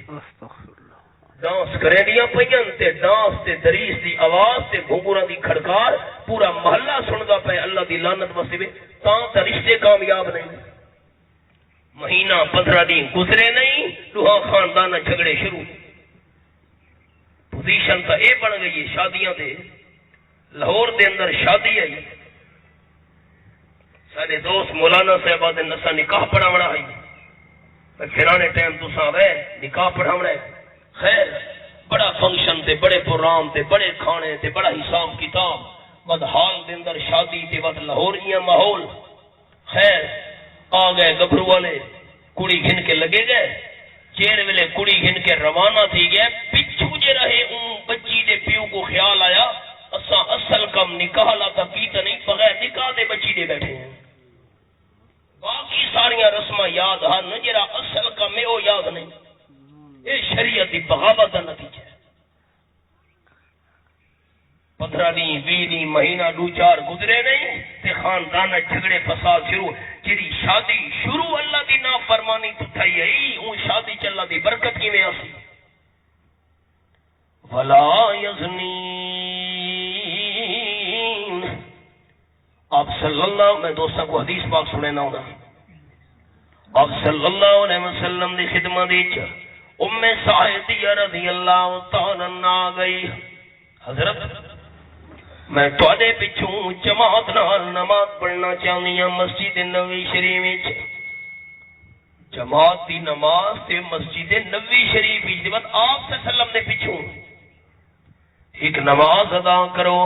ڈانس کرے دیاں پئین تے ڈانس تے دریس دی آواز تے گھنگوراں دی کھڑکار پورا محلہ سنتا پے اللہ دی لعنت وستی پئی تاں تے رشتے کامیاب نہیں مہینہ 15 دن گزرے نہیں دوہا خاندان جھگڑے شروع پوزیشن تا اے بن گئی شادیاں دے لاہور دے اندر شادی آئی سارے دوست مولانا صاحبہ دے نسا نکاح پڑھاونا آئی پھرانے ٹائم تو ساوے نکاح پڑھاونا ہے خیر بڑا فنکشن تے بڑے پروگرام تے بڑے کھانے تے بڑا حساب کتاب بد حال دے اندر شادی تے بد لاہوریاں ماحول خیر آ گئے گبھرو والے کڑی گھن کے لگے گئے چیر ویلے کڑی گھن کے روانہ تھی گئے پچھو جے رہے بچی دے پیو کو خیال آیا اصل کم نکاح لاتا کیتا نہیں بغیر نکاح دے بچی دے بیٹھے ہیں باقی ساریاں رسمہ یاد ہن جرا اصل کم میں وہ یاد نہیں یہ شریعت دی بغاوت کا نتیجہ ہے 15 دن 20 دن مہینہ 2-4 گزرے نہیں تے خاندان جھگڑے فساد شروع جی شادی شروع اللہ دی نافرمانی تو تھئی ائی اون شادی چ اللہ دی برکت کیویں آسی ولا یزنی آپ صلی اللہ میں دوستوں کو حدیث پاک سنے نہ ہونا آپ صلی اللہ علیہ وسلم دی خدمت وچ ام سعیدہ رضی اللہ تعالی عنہا گئی حضرت میں تواڈے پچھوں جماعت نال نماز پڑھنا چاہنی ہاں مسجد نبوی شریف وچ جماعت دی نماز تے مسجد نبوی شریف وچ آپ صلی اللہ علیہ وسلم دے پچھوں ایک نماز ادا کرو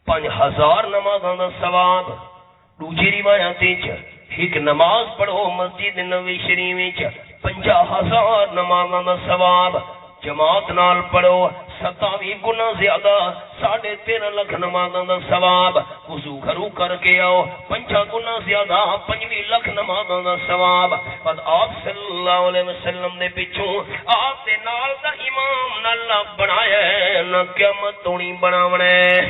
5000 نمازاں دا ثواب دوجی روایت وچ ایک نماز پڑھو مسجد نبوی شریف وچ 50000 نمازاں دا ثواب جماعت نال پڑھو 27 گنا زیادہ 13.5 لاکھ نمازاں دا ثواب وضو گھروں کر کے آؤ 5 گنا زیادہ 5 لاکھ نمازاں دا ثواب پس آپ صلی اللہ علیہ وسلم نے پچھوں آپ دے نال دا امام نہ اللہ بنایا ہے نہ قیامت تونی بناونا ہے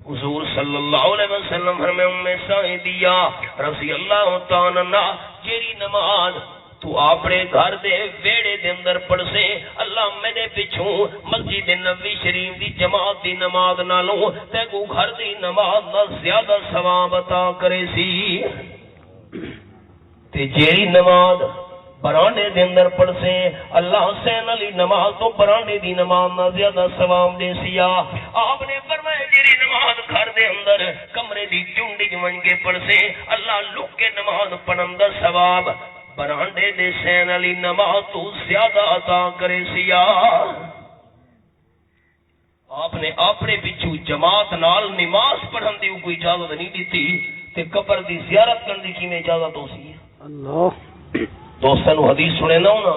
حضور صلی اللہ علیہ وسلم فرمائے ام سعیدیہ رضی اللہ تعالی عنہا جیری نماز تو اپنے گھر دے ویڑے دے اندر پڑھ سے اللہ میرے پچھوں مسجد نبوی شریف دی جماعت دی نماز نالوں تے کو گھر دی نماز نال زیادہ ثواب عطا کرے سی تے جیری نماز برانڈے دے اندر پڑھ سے اللہ حسین علی نماز تو برانڈے دی نماز نہ زیادہ ثواب دے سیا آپ نے فرمایا جیری نماز گھر دے اندر کمرے دی چونڈی ون کے پڑھ سے اللہ لک کے نماز پڑھن دا ثواب برانڈے دے حسین علی نماز تو زیادہ عطا کرے سیا آپ نے اپنے پچھو جماعت نال نماز پڑھن دی کوئی اجازت نہیں دیتی تے قبر دی زیارت کرن دی کیویں اجازت ہو سی اللہ دوستاں نو حدیث سنے نہ ہونا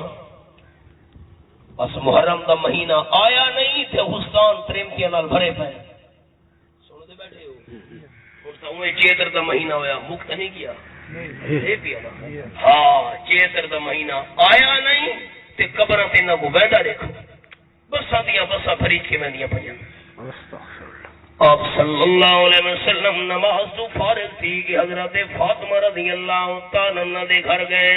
بس محرم دا مہینہ آیا نہیں تے حسن ترمتیاں نال بھرے پے سن دے بیٹھے ہو ہن تا اوے چیتر دا مہینہ ہویا مکت نہیں کیا ہاں چیتر دا مہینہ آیا نہیں تے قبراں تے نہ کو بیٹھا دیکھو بساں دیاں بساں بھری کے ویندیاں پئیاں آپ صلی اللہ علیہ وسلم نماز تو فارغ تھی کہ حضرت فاطمہ رضی اللہ تعالی عنہ دے گھر گئے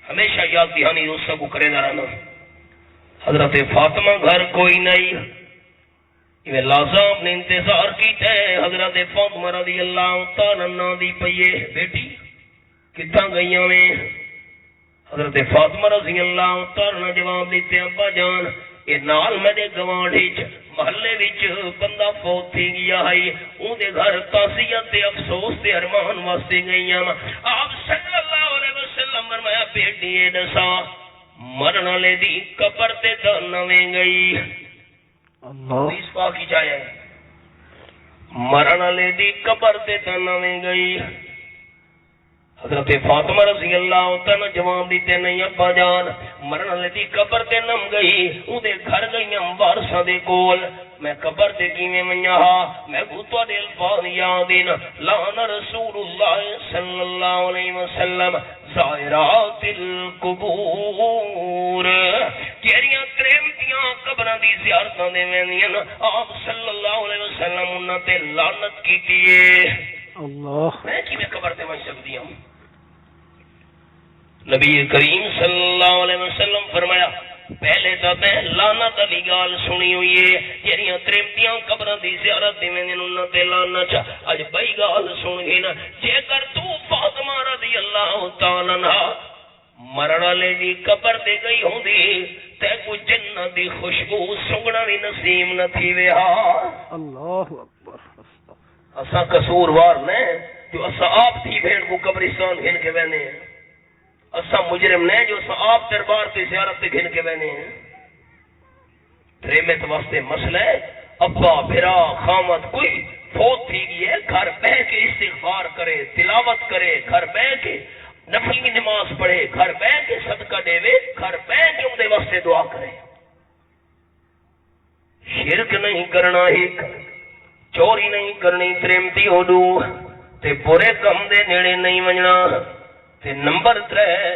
ہمیشہ یاد دہانی اس کو کرے نہ رہنا حضرت فاطمہ گھر کوئی نہیں یہ لازم اپنے انتظار کیتے حضرت فاطمہ رضی اللہ تعالی عنہ دی پئیے بیٹی کتھاں گئیاں میں حضرت فاطمہ رضی اللہ تعالی عنہ جواب دیتے ابا جان یہ نال میرے گوانڈی محلے وچ بندہ فوت تھی گیا ہے اون دے گھر تعزیت تے افسوس تے ارمان واسطے گئیاں آپ صلی اللہ علیہ وسلم فرمایا بیٹی اے دسا مرن والے دی قبر تے نویں گئی اللہ اس پاک کی جائے مرن والے دی قبر تے نویں گئی حضرت فاطمہ رضی اللہ تعالی جواب دیتے نہیں ابا جان مرن والے دی قبر تے نم گئی او دے گھر گئیاں وارثاں دے کول میں قبر تے کیویں ونجا میں کو تواڈے الفاظ یاد ہیں لعن رسول اللہ صلی اللہ علیہ وسلم زائرات القبور کیڑیاں ترمتیاں قبراں دی زیارتاں دے ویندیاں آپ صلی اللہ علیہ وسلم انہاں تے لعنت کیتی ہے اللہ میں کیویں قبر تے ون سکدی ہوں نبی کریم صلی اللہ علیہ وسلم فرمایا پہلے تو میں لعنت علی گال سنی ہوئی ہے جڑیاں ترمتیاں قبراں دی زیارت دی ویندیاں انہاں تے لعنت اج بئی گال سن گئی نا جے کر تو فاطمہ رضی اللہ تعالی عنہا مرن والے دی قبر تے گئی ہوندی تے کو جنت دی خوشبو سنگنا وی نصیب نہ تھی ویا اللہ اکبر اسا قصوروار نے جو اسا آپ تھی بھیڑ کو قبرستان گھن کے وینے ہیں اسا مجرم نے جو اسا آپ دربار تے زیارت تے گھن کے وینے ہیں پریمت واسطے مسئلہ ہے ابا بھرا خامت کوئی فوت تھی گئی ہے گھر بہ کے استغفار کرے تلاوت کرے گھر بہ کے نفل کی نماز پڑھے گھر بہ کے صدقہ دے گھر بہ کے ان دے واسطے دعا کرے شرک نہیں کرنا ہی چوری نہیں کرنی ترمتی ہو تے برے کم دے نیڑے نہیں ونجنا تے نمبر 3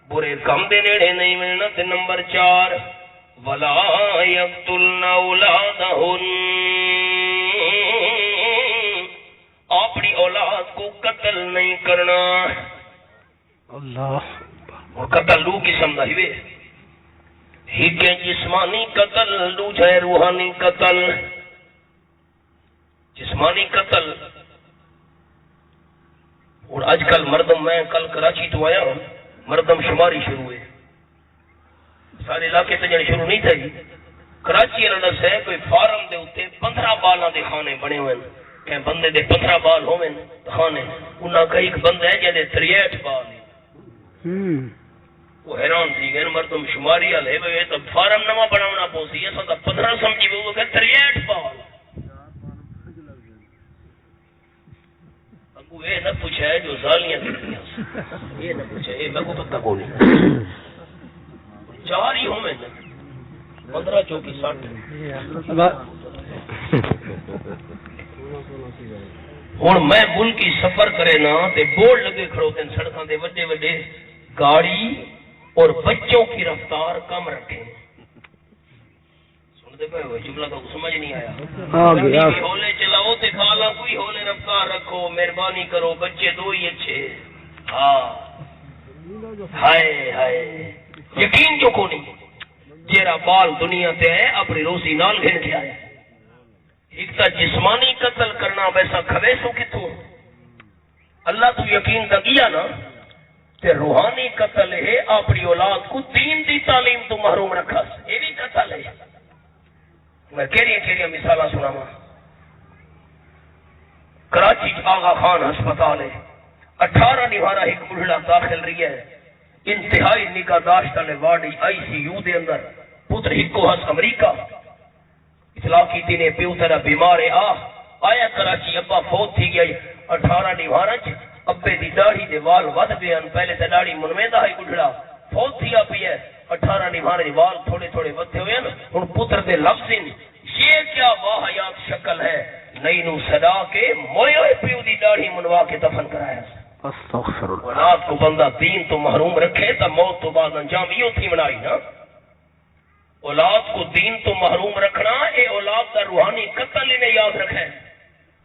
برے کم دے نیڑے نہیں ونجنا تے نمبر 4 ولا یقتلن اولادہن اپنی اولاد کو قتل نہیں کرنا اللہ اور قتل دو قسم دا ہی ایک جسمانی قتل دوسرا روحانی قتل جسمانی قتل اور آج کل مردم میں کل کراچی تو آیا ہوں مردم شماری شروع ہے سارے علاقے تے جڑے شروع نہیں تھے کراچی انہاں سے کوئی فارم دے اوتے 15 بالاں دے خانے بنے ہوئے کہ بندے دے 15 بال ہوویں خانے انہاں کا ایک بندہ ہے جے 63 بال ہیں وہ حیران تھی گئے مردم شماری والے تو فارم نواں بناونا پوسی ہے سدا 15 سمجھی وہ کہ 63 بال یہ نہ پوچھا ہے جو زالیاں یہ نہ پوچھا یہ میں کو پتہ کو نہیں 4 ہی ہوں میں 15 چوکی 60 ہوں میں ملکی سفر کرے نا تے بورڈ لگے کھڑوتے ہیں سڑکوں دے وڈے وڈے گاڑی اور بچوں کی رفتار کم رکھیں سنتے پہ ہوئے جملہ تو سمجھ نہیں آیا ہولے چلاؤ تے کالا کوئی ہولے رفتار رکھو مہربانی کرو بچے 2 ہی اچھے ہاں ہائے ہائے یقین جو کو نہیں جیرا بال دنیا تے ہے اپنی روزی نال گھن کے آیا ایک تا جسمانی قتل کرنا ویسا کھویسو کتوں اللہ تو یقین دا کیا نا تے روحانی قتل ہے اپنی اولاد کو دین دی تعلیم تو محروم رکھا یہ بھی قتل ہے میں کیڑی مثالاں سناواں کراچی آغا خان ہسپتال ہے 18 نوارا ایک بڑھڑا داخل رہی ہے انتہائی نگہداشت والے وارڈ ICU دے اندر پتر ہکو ہس امریکہ اطلاع کی تھی نے پیو تیرا بیمار ہے آیا کراچی ابا فوت تھی گیا 18 نوارا ابے دی داڑھی دے وال ود گئے پہلے تے داڑھی منویندہ ہے گڈڑا فوت تھی پی ہے 18 نوارے دے وال تھوڑے تھوڑے ودے ہوئے ہیں ہن پتر دے لفظ یہ کیا واہیات شکل ہے نئی نو صدا کے موئے ہوئے پیو دی داڑھی منوا کے دفن کرایا استغفر اللہ اولاد کو بندہ دین تو محروم رکھے تو موت تو بعد انجام یہ تھی بنائی نا اولاد کو دین تو محروم رکھنا اے اولاد کا روحانی قتل انہیں یاد رکھے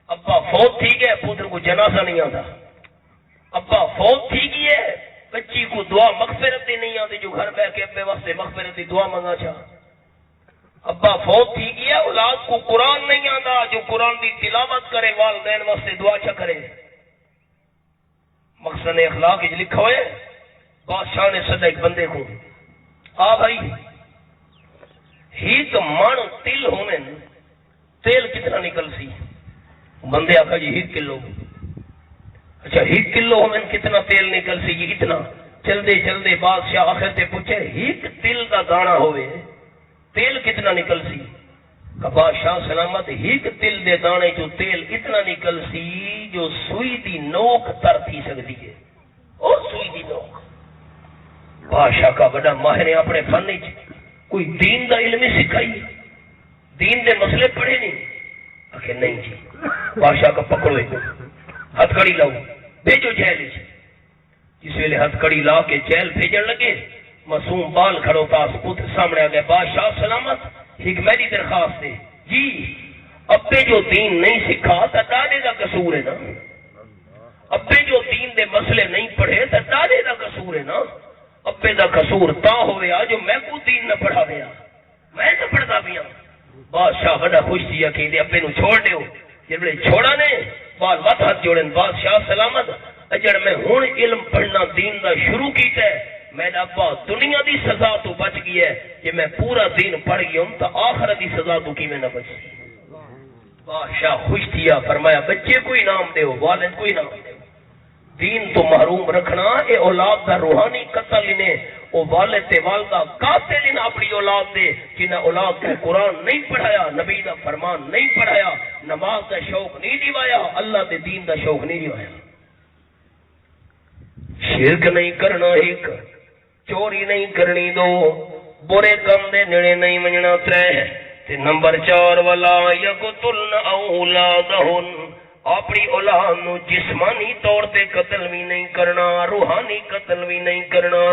ابا فوت تھی گئے پتر کو جنازہ نہیں آتا ابا فوت تھی گئی ہے بچی کو دعا مغفرت نہیں آتی جو گھر بہ کے ابے واسطے مغفرت دی دعا منگا چاہ ابا فوت تھی گیا اولاد کو قرآن نہیں آتا جو قرآن دی تلاوت کرے والدین واسطے دعا چا کرے مقصد اخلاق ہی لکھا ہوئے بادشاہ نے صدا ایک بندے کو بھائی ہی تو مانو تل ہونے تیل کتنا نکل سی بندے آخا جی 1 کلو اچھا 1 کلو ہونے کتنا تیل نکل سی جی اتنا چلدے چلدے بادشاہ آخر تے پوچھے 1 تل کا دانا ہوئے تیل کتنا نکل سی بادشاہ سلامت 1 تل دے دانے جو تیل اتنا نکل سی جو سوئی دی نوک تر تھی سکتی ہے اور سوئی دی نوک بادشاہ کا بڑا ماہر اپنے فن کوئی دین دا علم سکھائی دین دے مسئلے پڑھے نہیں آخر نہیں جی بادشاہ کا پکڑو ہتھ کڑی لاؤ بھیجو جیل جس ویلے ہتھ کڑی لا کے جیل بھیجن لگے معصوم بال کھڑو پاس پتر سامنے آ گئے بادشاہ سلامت ایک میری درخواست ہے جی ابے جو دین نہیں سکھا تو ڈاڈے کا قصور ہے نا ابے جو دین دے مسئلے نہیں پڑھے تو ڈاڈے کا قصور ہے نا ابے دا قصور تا ہویا جو میں کو دین نہ پڑھا دیا میں تو پڑھتا بھی ہوں بادشاہ بڑا خوش تھی کہ ابے نو چھوڑ دیو جب چھوڑا نے بال وت ہاتھ جوڑن بادشاہ سلامت اجڑ میں ہوں علم پڑھنا دین دا شروع کیتا ہے میرا ابا دنیا دی سزا تو بچ گئی ہے کہ میں پورا دین پڑھ گیا ہوں تو آخرت دی سزا تو کی میں نہ بچ بادشاہ خوش تھیا فرمایا بچے کو انعام دے والد کو انعام دے دین تو محروم رکھنا اے اولاد دا روحانی قتل انہیں او والد تے والدہ قاتل انہیں اپنی اولاد دے جنہیں اولاد کو قرآن نہیں پڑھایا نبی دا فرمان نہیں پڑھایا نماز دا شوق نہیں دیوایا اللہ دے دین دا شوق نہیں دیوایا شرک نہیں کرنا ایک چوری نہیں کرنی 2 برے کم دے نڑے نہیں منجنا 3 تے نمبر 4 ولا یقتلن اولادہن اپنی اولاد نو جسمانی طور تے قتل بھی نہیں کرنا روحانی قتل بھی نہیں کرنا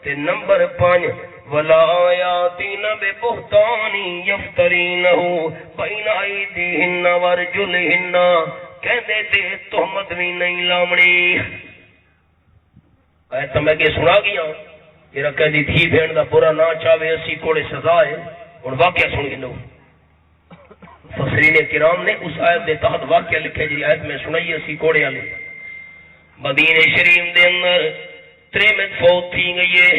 تے نمبر 5 ولا یاتین ببہتان یفترینہ بین ایدیہن ورجلہن کہندے تے تہمت بھی نہیں لامنی ایت میں کہ سنا گیا جرا کہندی تھی بھین دا برا نہ چاہے اسی کوڑے سزا ہے ہن واقعہ سن گندو مفسرین کرام نے اس آیت دے تحت واقعہ لکھے جی آیت میں سنائی اسی کوڑے والے مدینے شریف دے اندر 3 فوت تھی گئی ہے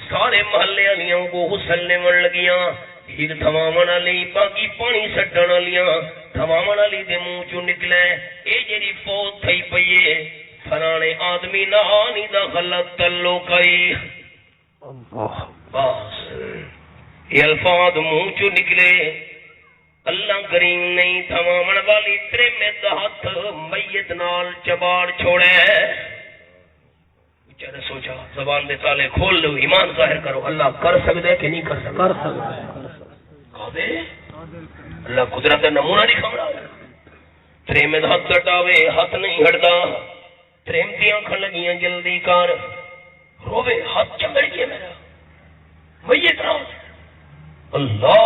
سارے محلے والیاں کو غسل لیون لگیاں ایک تھواون والی باقی پانی سٹن والیاں تھواون والی دے منہ چوں نکلے اے جڑی فوت تھئی پئی ہے فلانے آدمی نہانی دا غلط تعلق ہے بس یہ الفاظ منہ چوں نکلے اللہ کریم نہیں تھمامن والی تیرے میں ہاتھ میت نال چباڑ چھوڑے بیچارے سوچا زبان دے تالے کھول لو ایمان ظاہر کرو اللہ کر سکتے کہ نہیں کر سکتے کہے اللہ قدرت کا نمونہ نہیں کھمڑا تیرے میں ہاتھ کٹاوے ہاتھ نہیں ہٹدا تریم دیاں کھن لگیاں جلدی کر روے ہاتھ چمڑ گیا میرا میت نال اللہ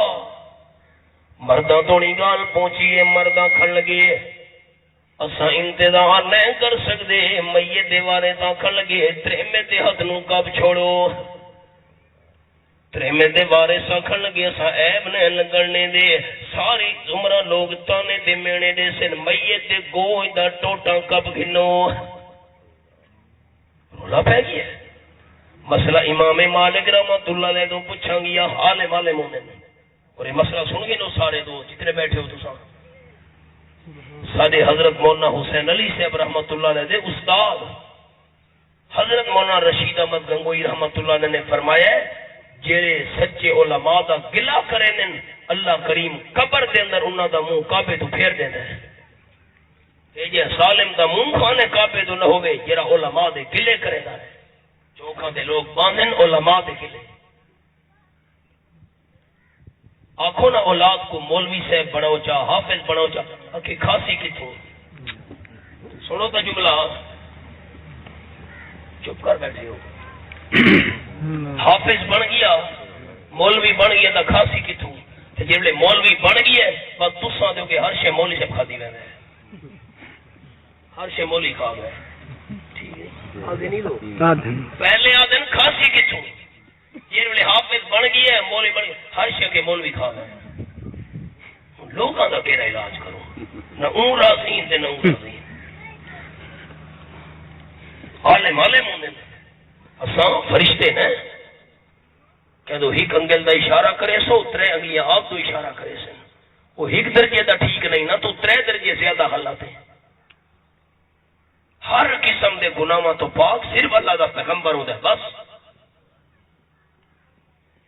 مردہ توڑی گال پہنچیے مردہ کھڑ لگے اسا انتظار نہیں کر سکتے میت دیوارے تا کھڑ لگے تریمے دے ہاتھ نو کب چھوڑو تریمے دیوارے سا کھڑ لگے اسا عیب نہیں لگنے دے ساری زمرہ لوگ تانے دے مینے دے سن میت دے گوئی دا ٹوٹا کب گھنو رولا پہ گیا مسئلہ امام مالک رحمت اللہ علیہ تو پوچھاں گیا حال والے مومن اور یہ مسئلہ سن گئے نو سارے دو جتنے بیٹھے ہو تو سان سادے حضرت مولانا حسین علی صاحب رحمت اللہ علیہ دے استاد حضرت مولانا رشید احمد گنگوئی رحمت اللہ علیہ نے فرمایا جیرے سچے علماء دا گلہ کرے نن اللہ کریم قبر دے اندر انہاں دا منہ کعبے تو پھیر دینا ہے یہ جے ظالم دا منہ کھانے کعبے تو نہ ہوئے جیرا علماء دے گلے کرے نہ ہے چوکھاں دے لوگ باندھن علماء دے گلے آنکھوں نہ اولاد کو مولوی صاحب بناؤ چاہ حافظ بناؤ چاہ کہ خاصی کتوں سنو تا جملہ چپ کر بیٹھے ہو حافظ بن گیا مولوی بن گیا تا خاصی کتوں جب لے مولوی بن گیا بس تساں دے کہ ہر شے مولوی سے کھا دی ویندے ہر شے مولوی کھا گئے ٹھیک ہے آدھے نہیں لو پہلے آدھن خاصی کتوں یہ والے حافظ بن گیا ہے مولوی بن گیا ہر شے کے مولوی کھا گئے لوگاں دا کیڑا علاج کرو نہ اون راضی تے نہ اون راضی عالم عالم ہوندے اساں فرشتے نے کہ دو ہک انگل دا اشارہ کرے سو ترے انگلیاں آپ تو اشارہ کرے سن وہ ہک درجے دا ٹھیک نہیں نہ تو ترے درجے زیادہ حالات ہیں ہر قسم دے گناہاں تو پاک صرف اللہ دا پیغمبر ہوندا ہے بس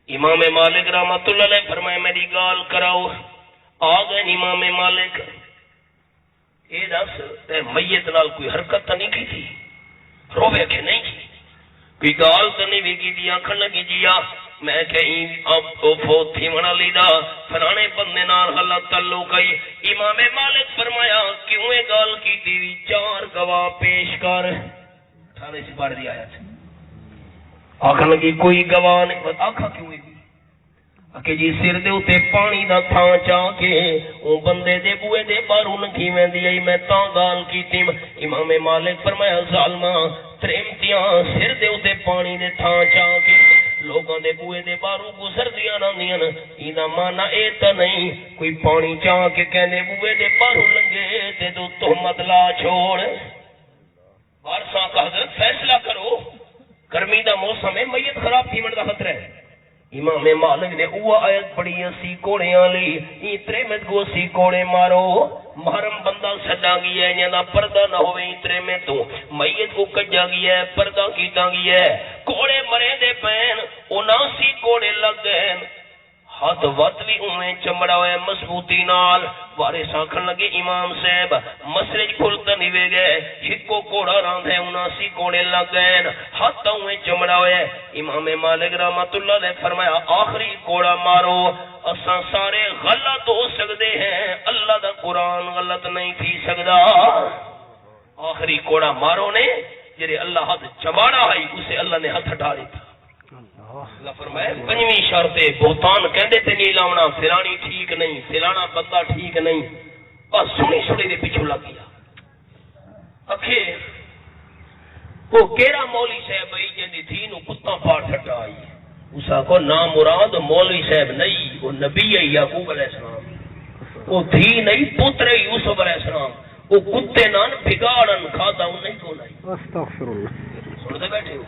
امام مالک رحمت اللہ علیہ فرمائے میری گال کراؤ آگئے امام مالک اے دس تے میت نال کوئی حرکت تا نہیں کی تھی روے کہ نہیں کی کوئی گال تا نہیں بھی کی تھی آنکھن لگی جیا میں کہیں اب تو فوت تھی منا لیدہ فرانے بندے نال حالت تلو گئی امام مالک فرمایا کیوں اے گال کی تھی چار گواہ پیش کر تھانے سے پڑھ دیا آیت آنکھن لگی کوئی گواہ نہیں بس آنکھا کیوں ہے کہ جی سر دے اتے پانی دا تھان چاہ کے او بندے دے بوئے دے بارو نکی میں دیئی میں تاں گال کی تیم امام مالک فرمایا ظالمہ تریمتیاں سر دے اتے پانی دے تھان چاہ کے لوگاں دے بوئے دے بارو گزر دیا نہ دیاں اینا مانا ایتا نہیں کوئی پانی چاہ کے کہنے بوئے دے بارو لنگے تے تو تہمت لا چھوڑ بارساں کا حضرت فیصلہ کرو گرمی دا موسم ہے میت خراب تھی مرد خطرہ ہے امام مالک نے وہ آیت پڑھی اسی کوڑے آلی اترے میں کو اسی کوڑے مارو محرم بندہ سجا گیا ہے یا پردہ نہ ہوئے اترے میں تو میت کو کجا گیا ہے پردہ کیتا گیا ہے کوڑے مرے دے پین اناسی کوڑے لگ گئے ہاتھ وقت بھی انہیں چمڑا ہوئے مضبوطی نال وارے ساکھن لگے امام صاحب مسرج کھلتا نوے گئے ہکو کوڑا راند ہے اناسی کوڑے لگ گئے ہاتھ انہیں چمڑا ہوئے امام مالک رحمت اللہ نے فرمایا آخری کوڑا مارو اساں سارے غلط ہو سکتے ہیں اللہ دا قرآن غلط نہیں تھی سکتا آخری کوڑا مارو نے جرے اللہ ہاتھ چماڑا ہے اسے اللہ نے ہاتھ ہٹا دیتا اللہ فرمائے پنجویں شرط بہتان کہندے تے نہیں لاونا فلانی ٹھیک نہیں فلانا بندہ ٹھیک نہیں بس سنی سنی دے پیچھے لگ گیا اکھے وہ کیڑا مولوی صاحب ہے جندی تھی نو کتا پاڑ ہٹا آئی اسا کو نام مراد مولوی صاحب نہیں وہ نبی ہے یعقوب علیہ السلام وہ تھی نہیں پتر یوسف علیہ السلام وہ کتے نان بگاڑن کھادا ان نہیں کو نہیں استغفر اللہ سنتے بیٹھے ہو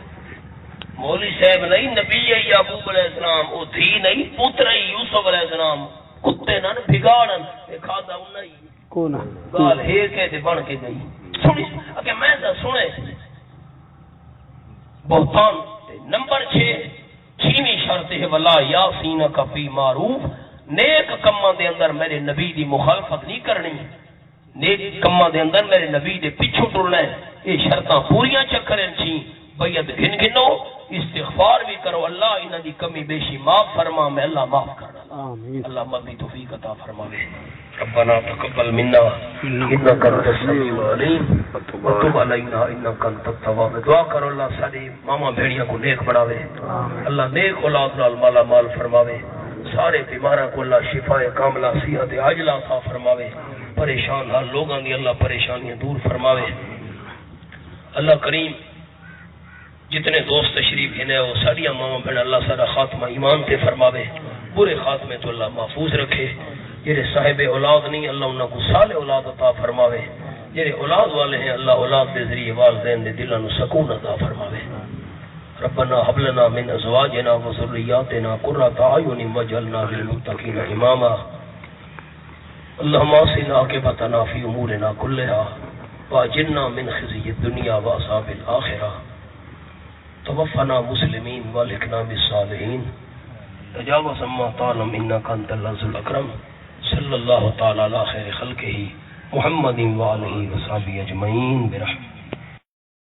مولوی صاحب نہیں نبی یعقوب علیہ السلام وہ تھی نہیں پتر یوسف علیہ السلام کتے نان بگاڑن کھادا ان نہیں کون گال ہے کہ بن کے گئی سنی اگے میں دا سنے بہتان نمبر 6 چھویں شرط ہے ولا یاسین کا فی معروف نیک کماں دے اندر میرے نبی دی مخالفت نہیں کرنی، نیک کماں دے اندر میرے نبی دے پیچھے ٹرنا ہے، یہ شرطاں پوریاں چکرن چھی، بیعت گن گنو، استغفار بھی کرو، اللہ انہاں دی کمی بیشی معاف فرما، میں اللہ معاف کرنا، آمین اللہ مدی توفیق عطا فرماوے۔ ربنا تقبل منا انك انت السميع العليم وتب علينا انك انت التواب۔ دعا کرو اللہ ساری ماما بھیڑیاں کو نیک بناوے، اللہ نیک اولاد نال مالا مال فرماوے، سارے بیماراں کو اللہ شفا کاملہ صحت عاجلہ عطا فرماوے، پریشان حال لوگاں دی اللہ پریشانیاں دور فرماوے۔ اللہ کریم جتنے دوست تشریف ہیں وہ ساریاں ماما بہن اللہ سارا خاتمہ ایمان تے فرماوے، برے خاتمے تو اللہ محفوظ رکھے، جڑے صاحب اولاد نہیں اللہ انہاں کو صالح اولاد عطا فرماوے، جڑے اولاد والے ہیں اللہ اولاد دے ذریعے والدین دے دلاں نو سکون عطا فرماوے۔ ربنا هب لنا من ازواجنا وذرياتنا قرة اعين واجعلنا للمتقين اماما۔ اللهم اصلح عاقبتنا في امورنا كلها واجرنا من خزي الدنيا وعذاب الاخرة، توفنا مسلمين والحقنا بالصالحين، تجاوز عما تعلم انك انت العزيز الاكرم۔ صلی اللہ تعالی علی خیر خلقہ محمد وآلہ وصحبہ اجمعین برحمتہ۔